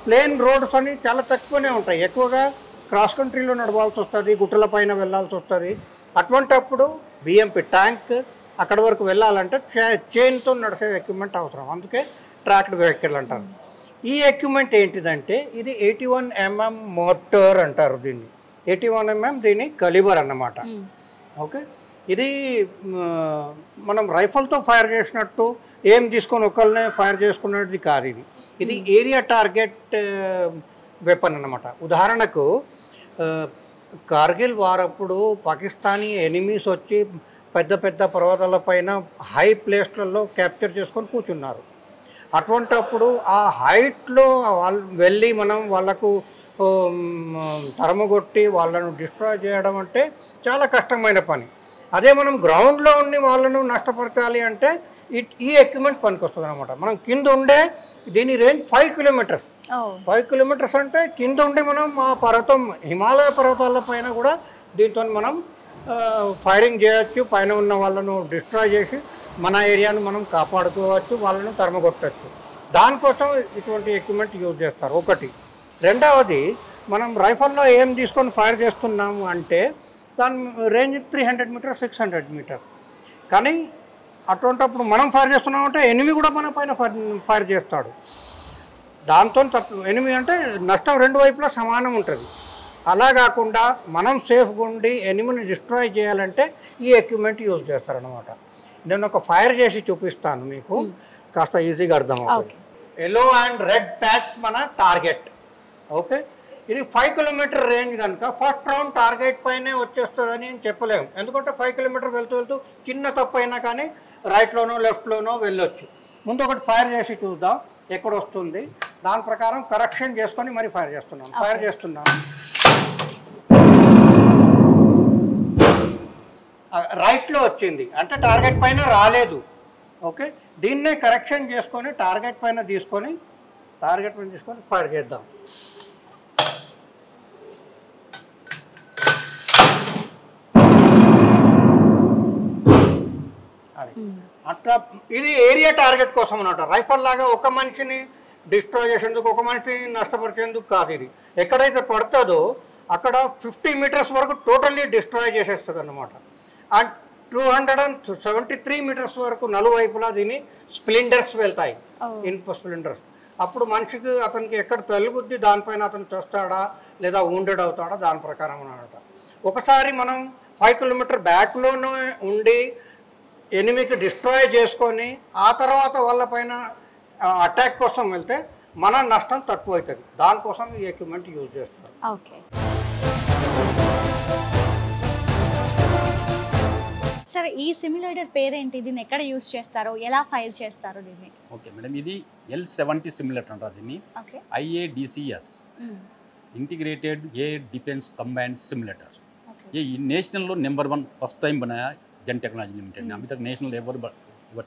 Speaker 7: ప్లేన్ రోడ్స్ అని చాలా తక్కువనే ఉంటాయి, ఎక్కువగా క్రాస్ కంట్రీలో నడవాల్సి వస్తుంది, గుట్టల పైన వెళ్ళాల్సి వస్తుంది. అటువంటప్పుడు బిఎంపి ట్యాంక్ అక్కడి వరకు వెళ్ళాలంటే చైన్తో నడిచే ఎక్విప్మెంట్ అవసరం, అందుకే ట్రాక్డ్ వెహికల్ అంటారు. ఈ ఎక్విప్మెంట్ ఏంటిదంటే ఇది 81 mm మోటార్ అంటారు దీన్ని. 81 mm దీని కలిబర్ అన్నమాట. ఓకే, ఇది మనం రైఫల్తో ఫైర్ చేసినట్టు ఏం తీసుకొని ఒకళ్ళనే ఫైర్ చేసుకున్నది కాదు. ఇది ఏరియా టార్గెట్ వెపన్ అన్నమాట. ఉదాహరణకు కార్గిల్ వారప్పుడు పాకిస్తానీ ఎనిమీస్ వచ్చి పెద్ద పెద్ద పర్వతాల పైన హై ప్లేస్లలో క్యాప్చర్ చేసుకొని కూర్చున్నారు. అటువంటప్పుడు ఆ హైట్లో వాళ్ళు వెళ్ళి మనం వాళ్ళకు తరమగొట్టి వాళ్ళను డిస్ట్రాయ్ చేయడం అంటే చాలా కష్టమైన పని. అదే మనం గ్రౌండ్లో ఉండి వాళ్ళను నష్టపరచాలి అంటే ఈ ఎక్విప్మెంట్ పనికి వస్తుంది అనమాట. మనం కింద ఉండే దీని రేంజ్ 5 kilometers. 5 kilometers అంటే కింద ఉండి మనం ఆ పర్వతం హిమాలయ పర్వతాల పైన కూడా దీంతో మనం ఫైరింగ్ చేయొచ్చు, పైన ఉన్న వాళ్ళను డిస్ట్రాయ్ చేసి మన ఏరియాను మనం కాపాడుకోవచ్చు, వాళ్ళను తరమగొట్టచ్చు. దానికోసం ఇటువంటి ఎక్విప్మెంట్ యూజ్ చేస్తారు ఒకటి. రెండవది మనం రైఫల్లో ఏం తీసుకొని ఫైర్ చేస్తున్నాము అంటే దాని రేంజ్ 300 meters 600 meters. కానీ అటువంటిప్పుడు మనం ఫైర్ చేస్తున్నామంటే ఎనిమి కూడా మన పైన ఫైర్ చేస్తాడు. దాంతో తప్పు ఎనిమి అంటే నష్టం రెండు వైపులా సమానం ఉంటుంది. అలా కాకుండా మనం సేఫ్గా ఉండి ఎనిమిని డిస్ట్రాయ్ చేయాలంటే ఈ ఎక్విప్మెంట్ యూజ్ చేస్తారనమాట. నేను ఒక ఫైర్ చేసి చూపిస్తాను మీకు, కాస్త ఈజీగా అర్థం అవుతుంది. ఎల్లో అండ్ రెడ్ ప్యాచ్ మన టార్గెట్. ఓకే, ఇది 5 kilometer రేంజ్ కనుక ఫస్ట్ రౌండ్ టార్గెట్ పైనే వచ్చేస్తుందని నేను చెప్పలేము. ఎందుకంటే 5 kilometer వెళ్తూ చిన్న తప్పు అయినా కానీ రైట్లోనో లెఫ్ట్లోనో వెళ్ళొచ్చు. ముందు ఒకటి ఫైర్ చేసి చూద్దాం ఎక్కడ వస్తుంది, దాని ప్రకారం కరెక్షన్ చేసుకొని మరి ఫైర్ చేస్తున్నాం. ఫైర్ చేస్తున్నాం, రైట్లో వచ్చింది అంటే టార్గెట్ పైన రాలేదు. ఓకే, దీన్నే కరెక్షన్ చేసుకొని టార్గెట్ పైన తీసుకొని ఫైర్ చేద్దాం. అట్లా ఇది ఏరియా టార్గెట్ కోసం అన్నమాట. రైఫల్ లాగా ఒక మనిషిని డిస్ట్రాయ్ చేసేందుకు, ఒక మనిషిని నష్టపరిచేందుకు కాదు. ఇది ఎక్కడైతే పడుతుందో అక్కడ 50 meters వరకు టోటల్లీ డిస్ట్రాయ్ చేసేస్తుంది అన్నమాట. అండ్ 273 meters వరకు నలువైపులా దీని స్ప్లిండర్స్ వెళ్తాయి, ఇనుప స్ప్లిండర్స్. అప్పుడు మనిషికి అతనికి ఎక్కడ తలుగుద్ది దానిపైన అతను చేస్తాడా లేదా wounded అవుతాడా దాని ప్రకారం అన్నమాట. ఒకసారి మనం 5 kilometer బ్యాక్లోనే ఉండి ఎనిమికి డిస్ట్రాయ్ చేసుకొని ఆ తర్వాత వాళ్ళపైన అటాక్ కోసం వెళ్తే మన నష్టం తక్కువ అవుతుంది. దానికోసం ఈ ఎక్విప్మెంట్ యూజ్ చేస్తారు.
Speaker 1: ఓకే సరే, ఈ సిమ్యులేటర్ పేరేంటి, దీన్ని ఎక్కడ యూజ్ చేస్తారో, ఎలా ఫైర్ చేస్తారో దీన్ని?
Speaker 4: ఓకే మేడం, ఇది L70 సిమ్యులేటర్ అంటారు దీన్ని. IADCS integrated air defence combined simulator. ये नेशनल लो नंबर 1 फर्स्ट टाइम बनाया जन टेक्नोलॉजी लिमिटेड ने. अभी तक నేషనల్ ఎవరు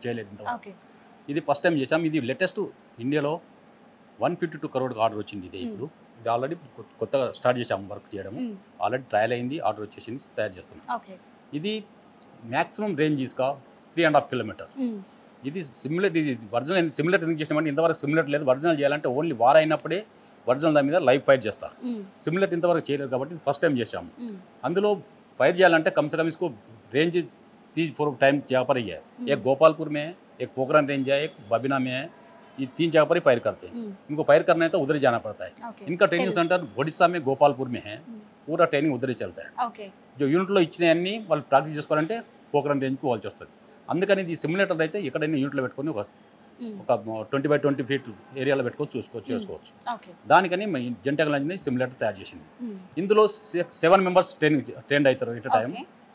Speaker 4: చేయలేదు ఇంతవరకు. ఇది ఫస్ట్ టైం చేసాం. ఇది లేటెస్ట్ ఇండియాలో 152 crore ఆర్డర్ వచ్చింది. ఇది ఇప్పుడు ఇది ఆల్రెడీ కొత్తగా స్టార్ట్ చేసాము వర్క్ చేయడం. ఆల్రెడీ ట్రయల్ అయింది, ఆర్డర్ వచ్చేసింది, తయారు చేస్తున్నాం. ఇది మ్యాక్సిమం రేంజ్ ఇస్కా 3.5 kilometer. ఇది సిమ్యులేటర్, ఇది ఒరిజినల్ సిమ్యులేటర్ ఎందుకు చేసినామంటే ఇంతవరకు సిమ్యులేటర్ లేదు. ఒరిజినల్ చేయాలంటే ఓన్లీ వార్ అయినప్పుడే ఒరిజినల్ దాని మీద లైవ్ ఫైర్ చేస్తారు. సిమ్యులేటర్ ఇంతవరకు చేయలేదు కాబట్టి ఫస్ట్ టైం చేసాము. అందులో ఫైర్ చేయాలంటే कम से कम इसको रेंज 3-4 टाइम यहाँ पर ही है. एक गोपालपुर में है, एक पोखरण रेंज है, एक बबिना में है, ये 3 जगह पर ही फायर करते हैं। इनको फायर करना है तो उधर ही जाना पड़ता है। इनका ट्रेनिंग सेंटर ओडिशा में गोपालपुर में है, पूरा ट्రైనింగ్ उधर ही चलता है। जो యూనిట్లో ఇచ్చినవన్నీ వాళ్ళు ప్రాక్టీస్ చేసుకోవాలంటే పోకరన్ రేంజ్కి పోవాల్సి వస్తుంది। అందుకని ఈ సిమ్యులేటర్ అయితే ఎక్కడైనా యూనిట్లో పెట్టుకొని ఒక 20 by 20 ఫీట్ ఏరియాలో పెట్టుకొని చేసుకోవచ్చు। దానికని జెన్ టెక్నాలజీ సిమ్యులేటర్ తయారు చేసింది। ఇందులో 7 మెంబర్స్ ట్రైన్ అవుతారు ఎట్ టైం।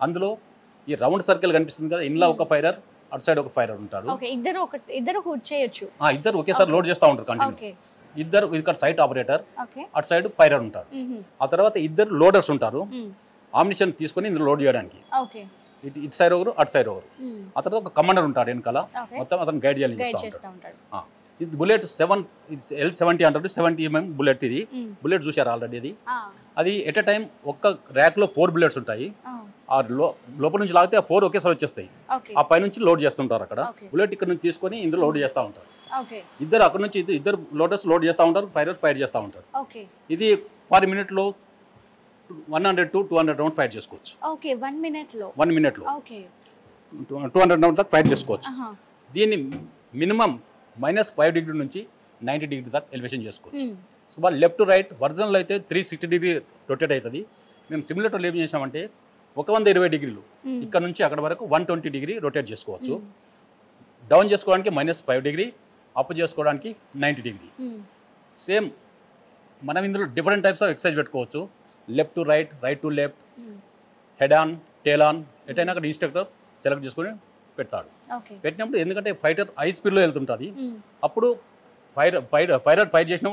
Speaker 4: అందులో ఈ రౌండ్ సర్కిల్ కనిపిస్తుంది కదా, ఇందులో ఒక ఫైరర్, అటు సైడ్ ఒక ఫైరర్ ఉంటారు।
Speaker 1: ఇద్దరు చేయొచ్చు,
Speaker 4: ఇద్దరు ఒకేసారి లోడ్ చేస్తూ ఉంటారు కంటిన్యూ। ఇద్దరు ఇక్కడ సైట్ ఆపరేటర్, అటు సైడ్ ఫైరర్ ఉంటారు। ఆ తర్వాత ఇద్దరు లోడర్స్ ఉంటారు, ఆమ్నిషన్ తీసుకొని ఇందులో లోడ్ చేయడానికి। ఇటు సైడ్ ఒకరు, అటు సైడ్ ఒకరు। ఆ తర్వాత ఒక కమాండర్ ఉంటాడు వెనకాల, మొత్తం అతను గైడ్ చేస్తూ ఉంటాడు। ఇది బుల్లెట్ L70 అంటారు, 70 mm బుల్లెట్। ఇది బుల్లెట్ చూసారు ఆల్రెడీ। అది ఎట్ ఎ టైం ఒక్క ర్యాక్ లో 4 బుల్లెట్స్ ఉంటాయి। ఆ లోపల నుంచి లాగితే ఆ 4 ఒకేసారి వచ్చేస్తాయి। ఆ పై నుంచి లోడ్ చేస్తుంటారు అక్కడ, బుల్లెట్ ఇక్కడ నుంచి తీసుకొని ఇందులో లోడ్ చేస్తూ ఉంటారు। ఇద్దరు అక్కడ నుంచి ఇద్దరు లోడర్స్ లోడ్ చేస్తూ ఉంటారు, ఫైర్ చేస్తూ ఉంటారు। ఇది 1 minute లో 100 to 200 రౌండ్ ఫైర్ చేసుకోవచ్చు।
Speaker 1: 1 minute లో
Speaker 4: 200 రౌండ్ దాకా ఫైర్ చేసుకోవచ్చు। దీన్ని మినిమం -5 డిగ్రీ నుంచి 90 డిగ్రీ దాకా ఎలివేషన్ చేసుకోవచ్చు। సో వాళ్ళు లెఫ్ట్ టు రైట్ ఒరిజినల్ అయితే 360 డిగ్రీ రొటేట్ అవుతుంది। మేము సిమ్యులేటర్లో ఏం చేసామంటే 120 డిగ్రీలు ఇక్కడ నుంచి అక్కడ వరకు 120 డిగ్రీ రొటేట్ చేసుకోవచ్చు। డౌన్ చేసుకోవడానికి -5 డిగ్రీ, అప్ చేసుకోవడానికి 90 డిగ్రీ। సేమ్ మనం ఇందులో డిఫరెంట్ టైప్స్ ఆఫ్ ఎక్సర్సైజ్ పెట్టుకోవచ్చు। Left to right, right to left, head on, tail on, ఎటైనా అక్కడ ఇన్స్ట్రక్టర్ సెలెక్ట్ చేసుకొని పెడతాడు। పెట్టినప్పుడు ఎందుకంటే ఫైటర్ హై స్పీడ్లో వెళ్తుంటుంది, అప్పుడు ఫైర్ చేసినా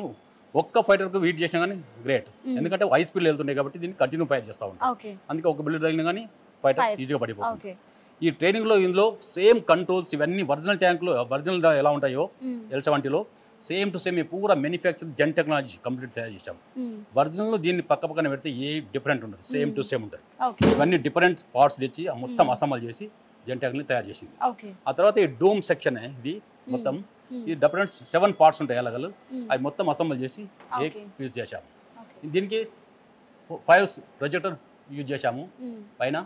Speaker 4: ఒక్క ఫైటర్కు వీట్ చేసినా కానీ గ్రేట్, ఎందుకంటే హై స్పీడ్లో వెళ్తుండే కాబట్టి దీన్ని కంటిన్యూ ఫైర్ చేస్తూ ఉంటాం। అందుకే ఒక బుల్లెట్ తగిలినా కానీ ఫైటర్ ఈజీగా పడిపోతుంది। ఈ ట్రైనింగ్లో ఇందులో సేమ్ కంట్రోల్స్ ఇవన్నీ ఒరిజినల్ ట్యాంకులు ఒరిజినల్ ఎలా ఉంటాయో L70లో సేమ్ టు సేమ్ పూరా మ్యానుఫ్యాక్చర్ జెన్ టెక్నాలజీ కంప్లీట్ తయారు చేసాం। ఒరిజినల్ దీన్ని పక్కన పెడితే ఏ డిఫరెంట్ ఉంటుంది, సేమ్ టు సేమ్ ఉంటుంది। ఇవన్నీ డిఫరెంట్ పార్ట్స్ తెచ్చి మొత్తం అసెంబుల్ చేసి జెన్ టెక్నాలజీ తయారు చేసింది। ఆ తర్వాత ఈ డూమ్ సెక్షన్ ఇది మొత్తం ఈ డిఫరెంట్ 7 పార్ట్స్ ఉంటాయి అలాగలు, అవి మొత్తం అసెంబుల్ చేసి యూజ్ చేశాము। దీనికి 5 ప్రొజెక్టర్ యూజ్ చేశాము। పైన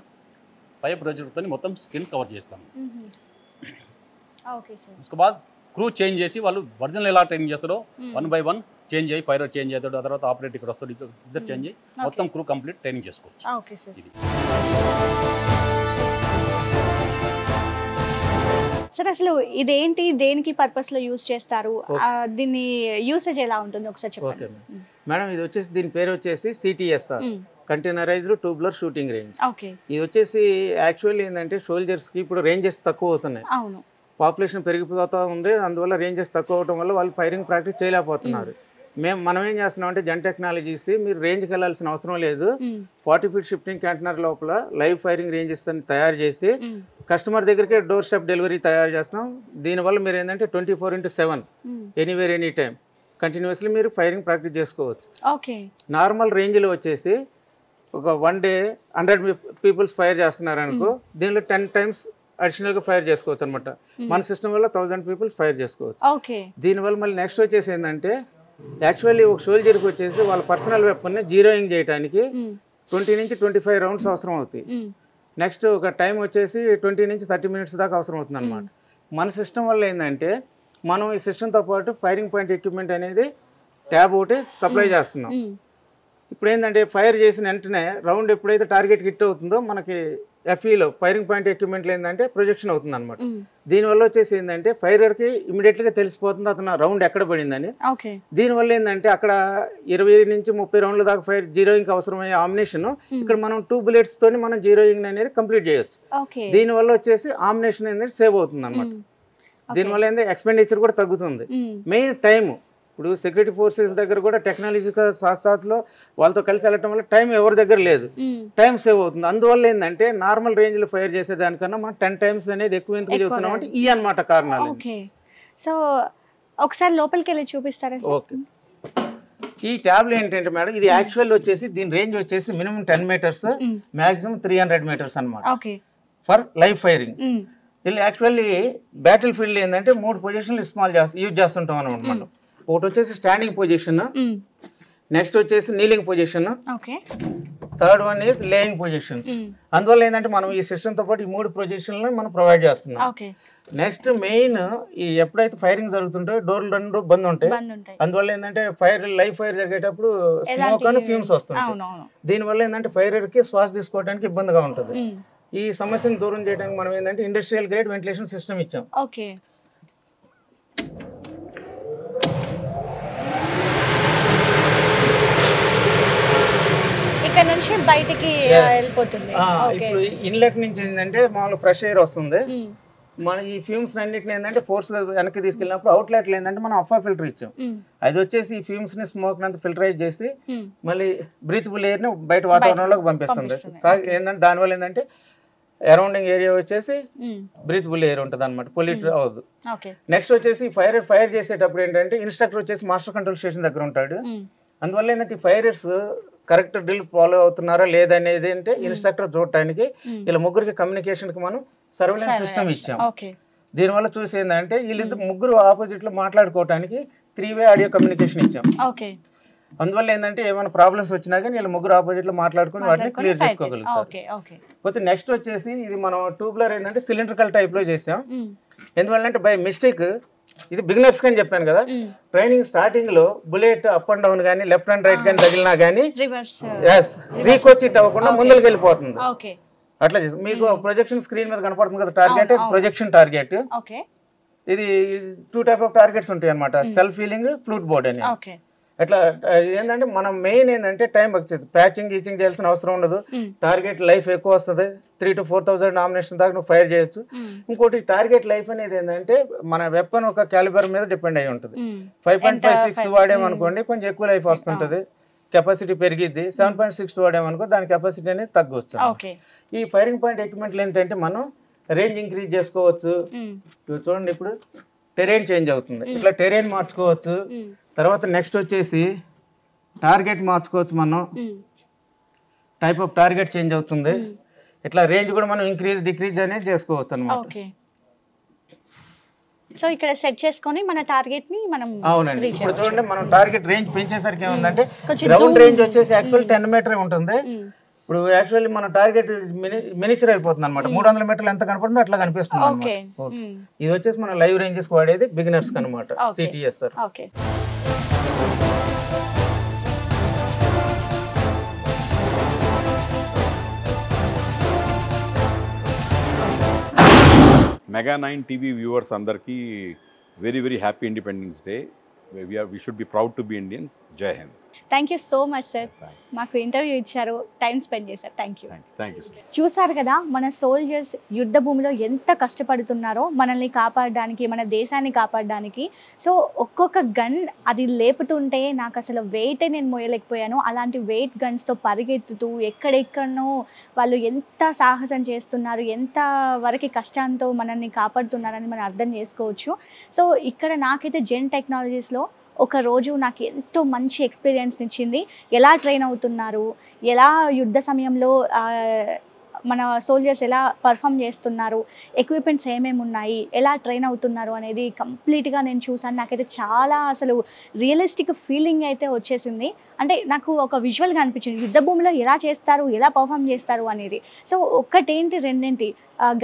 Speaker 4: 5 ప్రొజెక్టర్తో మొత్తం స్క్రీన్ కవర్ చేస్తాము। उसके बाद క్రూ చేంజ్ చేసి వాళ్ళు ఒరిజినల్ ఎలా ట్రైనింగ్ చేస్తారో 1 by 1 చేంజ్ అయ్యి ఫైరర్ చేంజ్ అవుతాడు, ఆ తర్వాత ఆపరేటర్ ఇక్కడ వస్తాడు, ఇద్దరు చేంజ్ అయ్యి మొత్తం క్రూ కంప్లీట్ ట్రైనింగ్ చేసుకోవచ్చు। ఇది
Speaker 1: సార్ అసలు ఇదేంటి, దేనికి పర్పస్ లో యూజ్ చేస్తారు, దీని యూసేజ్ ఎలా ఉంటుంది ఒకసారి చెప్పండి
Speaker 8: మేడం। ఇది వచ్చేసి దీని పేరు వచ్చేసి CTSR, కంటైనరైజ్డ్ ట్యూబులర్ షూటింగ్ రేంజ్। ఇది వచ్చేసి యాక్చువల్లీ ఏంటంటే సోల్జర్స్ కి ఇప్పుడు రేంజెస్ తక్కువ అవుతున్నాయి, పాపులేషన్ పెరిగిపోతూ ఉంది, అందువల్ల రేంజెస్ తక్కువ అవడం వల్ల వాళ్ళు ఫైరింగ్ ప్రాక్టీస్ చేయలేకపోతున్నారు। మనం ఏం చేస్తున్నాం అంటే జెన్ టెక్నాలజీస్ మీరు రేంజ్కి వెళ్ళాల్సిన అవసరం లేదు, 40 feet షిఫ్టింగ్ కంటైనర్ లోపల లైవ్ ఫైరింగ్ రేంజెస్ అని తయారు చేసి కస్టమర్ దగ్గరికి డోర్ స్టెప్ డెలివరీ తయారు చేస్తున్నాం। దీనివల్ల మీరు ఏంటంటే 24/7 ఎనీవేర్ ఎనీ టైం కంటిన్యూస్లీ మీరు ఫైరింగ్ ప్రాక్టీస్ చేసుకోవచ్చు। నార్మల్ రేంజ్లో వచ్చేసి ఒక 1 day 100 పీపుల్స్ ఫైర్ చేస్తున్నారు అనుకో, దీనిలో 10 times అడిషనల్గా ఫైర్ చేసుకోవచ్చు అనమాట। మన సిస్టమ్ వల్ల 1000 పీపుల్స్ ఫైర్ చేసుకోవచ్చు। దీనివల్ల మళ్ళీ నెక్స్ట్ వచ్చేసి ఏంటంటే యాక్చువల్లీ ఒక సోల్జర్కి వచ్చేసి వాళ్ళ పర్సనల్ వెపన్ని జీరోయింగ్ చేయడానికి 20 నుంచి 25 రౌండ్స్ అవసరం అవుతాయి। నెక్స్ట్ ఒక టైం వచ్చేసి 20 నుంచి 30 minutes దాకా అవసరం అవుతుంది అనమాట। మన సిస్టమ్ వల్ల ఏంటంటే మనం ఈ సిస్టమ్తో పాటు ఫైరింగ్ పాయింట్ ఎక్విప్మెంట్ అనేది ట్యాబ్ ఒకటి సప్లై చేస్తున్నాం। ఇప్పుడు ఏంటంటే ఫైర్ చేసిన వెంటనే రౌండ్ ఎప్పుడైతే టార్గెట్ హిట్ అవుతుందో మనకి FEలో ఫైరింగ్ పాయింట్ ఎక్విప్మెంట్లో ఏంటంటే ప్రొజెక్షన్ అవుతుంది అనమాట। దీనివల్ల వచ్చేసి ఏంటంటే ఫైరర్కి ఇమీడియట్గా తెలిసిపోతుంది అతను రౌండ్ ఎక్కడ పడిందని। దీనివల్ల ఏంటంటే అక్కడ 20 నుంచి 30 రౌండ్ల దాకా ఫైర్ జీరోయింగ్ అవసరమయ్యే ఆమినేషన్ ఇక్కడ మనం 2 bullets తోని మనం జీరోయింగ్ అనేది కంప్లీట్ చేయొచ్చు। దీనివల్ల వచ్చేసి ఆమినేషన్ అనేది సేవ్ అవుతుంది అనమాట। దీనివల్ల ఏంటంటే ఎక్స్పెండిచర్ కూడా తగ్గుతుంది, మెయిన్ టైము। ఇప్పుడు సెక్యూరిటీ ఫోర్సెస్ దగ్గర కూడా టెక్నాలజీ సాత్సాత్లో వాళ్ళతో కలిసి వెళ్ళటం వల్ల టైం ఎవరి దగ్గర లేదు, టైం సేవ్ అవుతుంది। అందువల్ల ఏంటంటే నార్మల్ రేంజ్లో ఫైర్ చేసేదానికన్నా మనం 10 times అనేది ఎక్కువ ఎందుకు చెప్తున్నాం అంటే ఈ అన్నమాట కారణాలు।
Speaker 1: సో ఒకసారి లోపలికి వెళ్ళి చూపిస్తారా?
Speaker 8: ఓకే, ఈ ట్యాబ్లు ఏంటంటే మేడం ఇది యాక్చువల్ వచ్చేసి దీని రేంజ్ వచ్చేసి మినిమం 10 meters, మాక్సిమం 300 meters అనమాట ఫర్ లైవ్ ఫైరింగ్। ఇది యాక్చువల్లీ బ్యాటిల్ ఫీల్డ్ ఏంటంటే 3 పొజిషన్లు యూజ్ చేస్తుంటాం అనమాట। ఒకటి వచ్చేసి స్టాండింగ్ పొజిషన్, నెక్స్ట్ వచ్చేసి kneeling position, third one is laying positions. అందువల్ల ఏంటంటే మనం ఈ సిస్టమ్తో పాటు ఈ 3 పొజిషన్లను మనం ప్రొవైడ్ చేస్తున్నాం। నెక్స్ట్ మెయిన్ ఈ ఎప్పుడైతే ఫైరింగ్ జరుగుతుంటే డోర్లు రెండు బంద్ ఉంటాయి. అందువల్ల ఏంటంటే లైవ్ ఫైర్ జరిగేటప్పుడు స్మోక్ అని ఫ్యూమ్స్ వస్తుంటాయి. దీనివల్ల ఏంటంటే ఫైరర్ కి శ్వాస తీసుకోవడానికి ఇబ్బందిగా ఉంటుంది. ఈ సమస్యను దూరం చేయడానికి మనం ఏంటంటే ఇండస్ట్రియల్ గ్రేడ్ వెంటిలేషన్ సిస్టమ్ ఇచ్చాం.
Speaker 1: బయటికి వెళ్ళిపోతుంది.
Speaker 8: ఇప్పుడు ఇన్లెట్ నుంచి ఏంటంటే మామూలు ఫ్రెష్ ఎయిర్ వస్తుంది. మన ఈ ఫ్యూమ్స్ అన్నిటిని ఏంటంటే ఫోర్స్ వెనక్కి తీసుకెళ్ళినప్పుడు అవుట్లెట్లు ఏంటంటే మనం అఫా ఫిల్టర్ ఇచ్చాం. అది వచ్చేసి ఈ ఫ్యూమ్స్ ని స్మోక్ నంత ఫిల్టరైజ్ చేసి మళ్ళీ బ్రీతబుల్ ఎయిర్ ని బయట వాతావరణంలోకి పంపిస్తుంది. ఏంటంటే దానివల్ల ఏంటంటే అరౌండింగ్ ఏరియా వచ్చేసి బ్రీతబుల్ ఎయిర్ ఉంటుంది అనమాట, పొల్యూట్ అవ్వదు. నెక్స్ట్ వచ్చేసి ఫైర్ చేసేటప్పుడు ఏంటంటే ఇన్స్ట్రక్టర్ వచ్చేసి మాస్టర్ కంట్రోల్ స్టేషన్ దగ్గర ఉంటాడు. అందువల్ల ఏంటంటే ఈ ఫైరర్స్ కరెక్ట్ డ్రిల్ ఫాలో అవుతున్నారా లేదనేది అంటే ఇన్స్ట్రక్టర్ చూడటానికి ఇలా ముగ్గురికి కమ్యూనికేషన్ కి మనం సర్వేలెన్స్ సిస్టమ్ ఇచ్చాం. దీనివల్ల చూసి ఏంటంటే వీళ్ళిద్దరు ముగ్గురు ఆపోజిట్ లో మాట్లాడుకోవడానికి 3-way ఆడియో కమ్యూనికేషన్ ఇచ్చాం. అందువల్ల ఏంటంటే ఏమైనా ప్రాబ్లమ్స్ వచ్చినా కానీ వీళ్ళు ముగ్గురు ఆపోజిట్ లో మాట్లాడుకుని వాటిని క్లియర్ చేసుకోగలుగుతారు. పోతే నెక్స్ట్ వచ్చేసి ఇది మనం ట్యూబ్లర్ ఏంటంటే సిలిండ్రికల్ టైప్ లో చేసాం. ఎందువల్ల అంటే బై మిస్టేక్ ఇది బిగినర్స్ అని చెప్పాను కదా, ట్రైనింగ్ స్టార్టింగ్ లో బుల్లెట్ అప్ అండ్ డౌన్ గానీ లెఫ్ట్ అండ్ రైట్ గానీ తగిలినా గానీ రీకోచిట్ అవ్వకుండా ముందుకు వెళ్ళిపోతుంది. అట్లా చేసి మీకు ప్రొజెక్షన్ స్క్రీన్ మీద కనపడుతుంది కదా టార్గెట్, ప్రొజెక్షన్ టార్గెట్. ఇది 2 type ఆఫ్ టార్గెట్స్ ఉంటాయి అనమాట, సెల్ఫ్ హీలింగ్, ఫ్లూట్ బోర్డ్ అని. అట్లా ఏంటంటే మనం మెయిన్ ఏంటంటే టైం వచ్చేది ప్యాచింగ్ గీచింగ్ చేయాల్సిన అవసరం ఉండదు. టార్గెట్ లైఫ్ ఎక్కువ వస్తుంది, 3,000 to 4,000 నామినేషన్ దాకా నువ్వు ఫైర్ చేయొచ్చు. ఇంకోటి టార్గెట్ లైఫ్ అనేది ఏంటంటే మన వెపన్ ఒక క్యాలిబర్ మీద డిపెండ్ అయి ఉంటుంది. 5.56 వాడేమనుకోండి కొంచెం ఎక్కువ లైఫ్ వస్తుంటది, కెపాసిటీ పెరిగిద్ది. 7.62 వాడేమనుకో దాని కెపాసిటీ అనేది తగ్గవచ్చు. ఈ ఫైరింగ్ పాయింట్ ఎక్విప్మెంట్లు ఏంటంటే మనం రేంజ్ ఇంక్రీజ్ చేసుకోవచ్చు. చూడండి ఇప్పుడు టెరైన్ చేంజ్ అవుతుంది, ఇట్లా టెరైన్ మార్చుకోవచ్చు. తర్వాత నెక్స్ట్ వచ్చేసి టార్గెట్ మార్చుకోవచ్చు, మనం టైప్ ఆఫ్ టార్గెట్ చేంజ్ అవుతుంది. ఇట్లా రేంజ్ కూడా మనం ఇంక్రీజ్ డిక్రీజ్ అనేది చేసుకోవచ్చు అన్నమాట.
Speaker 1: సో ఇక్కడ సెట్ చేసుకొని మన టార్గెట్ ని మనం
Speaker 8: అవునండి. ఇప్పుడు చూడండి మనం టార్గెట్ రేంజ్ పెంచేసరికి ఏముందంటే గ్రౌండ్ రేంజ్ వచ్చేసి యాక్చువల్ 10 meter ఉంటుంది. ఇప్పుడు యాక్చువల్లీ మన టార్గెట్ మినిచర్ అయిపోతుంది అనమాట, 300 meter ఎంత కనపడుతుందో అట్లా కనిపిస్తుంది అనమాట. ఇది వచ్చేసి మన లైవ్ రేంజెస్ వాడేది బిగినర్స్ అనమాట, సిటిఎస్.
Speaker 2: Mega 9 TV viewers అందరికీ very very happy Independence Day. We should be proud to be Indians. Jai Hind.
Speaker 1: Thank you so much sir, మాకు ఇంటర్వ్యూ ఇచ్చారు, టైం స్పెండ్ చేశారు. Thank you. చూసారు కదా మన soldiers యుద్ధ భూమిలో ఎంత కష్టపడుతున్నారో మనల్ని కాపాడడానికి, మన దేశాన్ని కాపాడడానికి. సో ఒక్కొక్క గన్ అది లేపుతుంటే నాకు అసలు వెయిటే నేను మోయలేకపోయాను. అలాంటి వెయిట్ గన్స్తో పరిగెత్తుతూ ఎక్కడెక్కడనో వాళ్ళు ఎంత సాహసం చేస్తున్నారు, ఎంత వరకు కష్టాంతో మనల్ని కాపాడుతున్నారని మనం అర్థం చేసుకోవచ్చు. సో ఇక్కడ నాకైతే జెన్ టెక్నాలజీస్లో ఒక రోజు నాకు ఎంతో మంచి ఎక్స్పీరియన్స్ ఇచ్చింది. ఎలా ట్రైన్ అవుతున్నారు, ఎలా యుద్ధ సమయంలో మన సోల్జర్స్ ఎలా పర్ఫామ్ చేస్తున్నారు, ఎక్విప్మెంట్స్ ఏమేమి ఉన్నాయి, ఎలా ట్రైన్ అవుతున్నారు అనేది కంప్లీట్గా నేను చూసాను. నాకైతే చాలా అసలు రియలిస్టిక్ ఫీలింగ్ అయితే వచ్చేసింది. అంటే నాకు ఒక విజువల్గా అనిపించింది యుద్ధ భూమిలో ఎలా చేస్తారు, ఎలా పర్ఫామ్ చేస్తారు అనేది. సో ఒక్కటేంటి రెండేంటి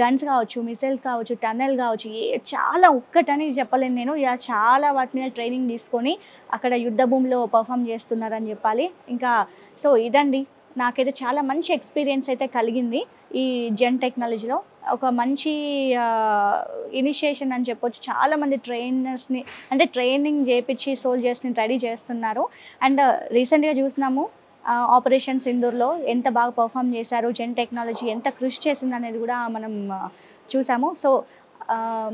Speaker 1: గన్స్ కావచ్చు, మిసైల్స్ కావచ్చు, టన్నెల్ కావచ్చు, చాలా ఒక్కటని చెప్పలేను నేను. ఇలా చాలా వాటి మీద ట్రైనింగ్ తీసుకొని అక్కడ యుద్ధ భూమిలో పర్ఫామ్ చేస్తున్నారని చెప్పాలి. ఇంకా సో ఇదండి నాకైతే చాలా మంచి ఎక్స్పీరియన్స్ అయితే కలిగింది ఈ జెన్ టెక్నాలజీలో. ఒక మంచి ఇనిషియేషన్ అని చెప్పొచ్చు. చాలామంది ట్రైనర్స్ని అంటే ట్రైనింగ్ చేయించి సోల్జర్స్ని రెడీ చేస్తున్నారు. అండ్ రీసెంట్గా చూసినాము ఆపరేషన్ సింధూర్లో ఎంత బాగా పర్ఫామ్ చేశారు, జెన్ టెక్నాలజీ ఎంత కృషి చేసింది అనేది కూడా మనం చూసాము. సో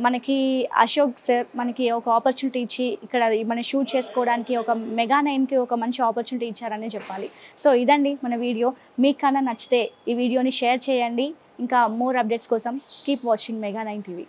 Speaker 1: మనకి అశోక్ సార్ మనకి ఒక ఆపర్చునిటీ ఇచ్చి ఇక్కడ మనం షూట్ చేసుకోవడానికి ఒక మెగా 9కి ఒక మంచి ఆపర్చునిటీ ఇచ్చారని చెప్పాలి. సో ఇదండి మన వీడియో. మీకు కన్నా నచ్చితే ఈ వీడియోని షేర్ చేయండి. ఇంకా మోర్ అప్డేట్స్ కోసం కీప్ వాచింగ్ మెగా 9 TV.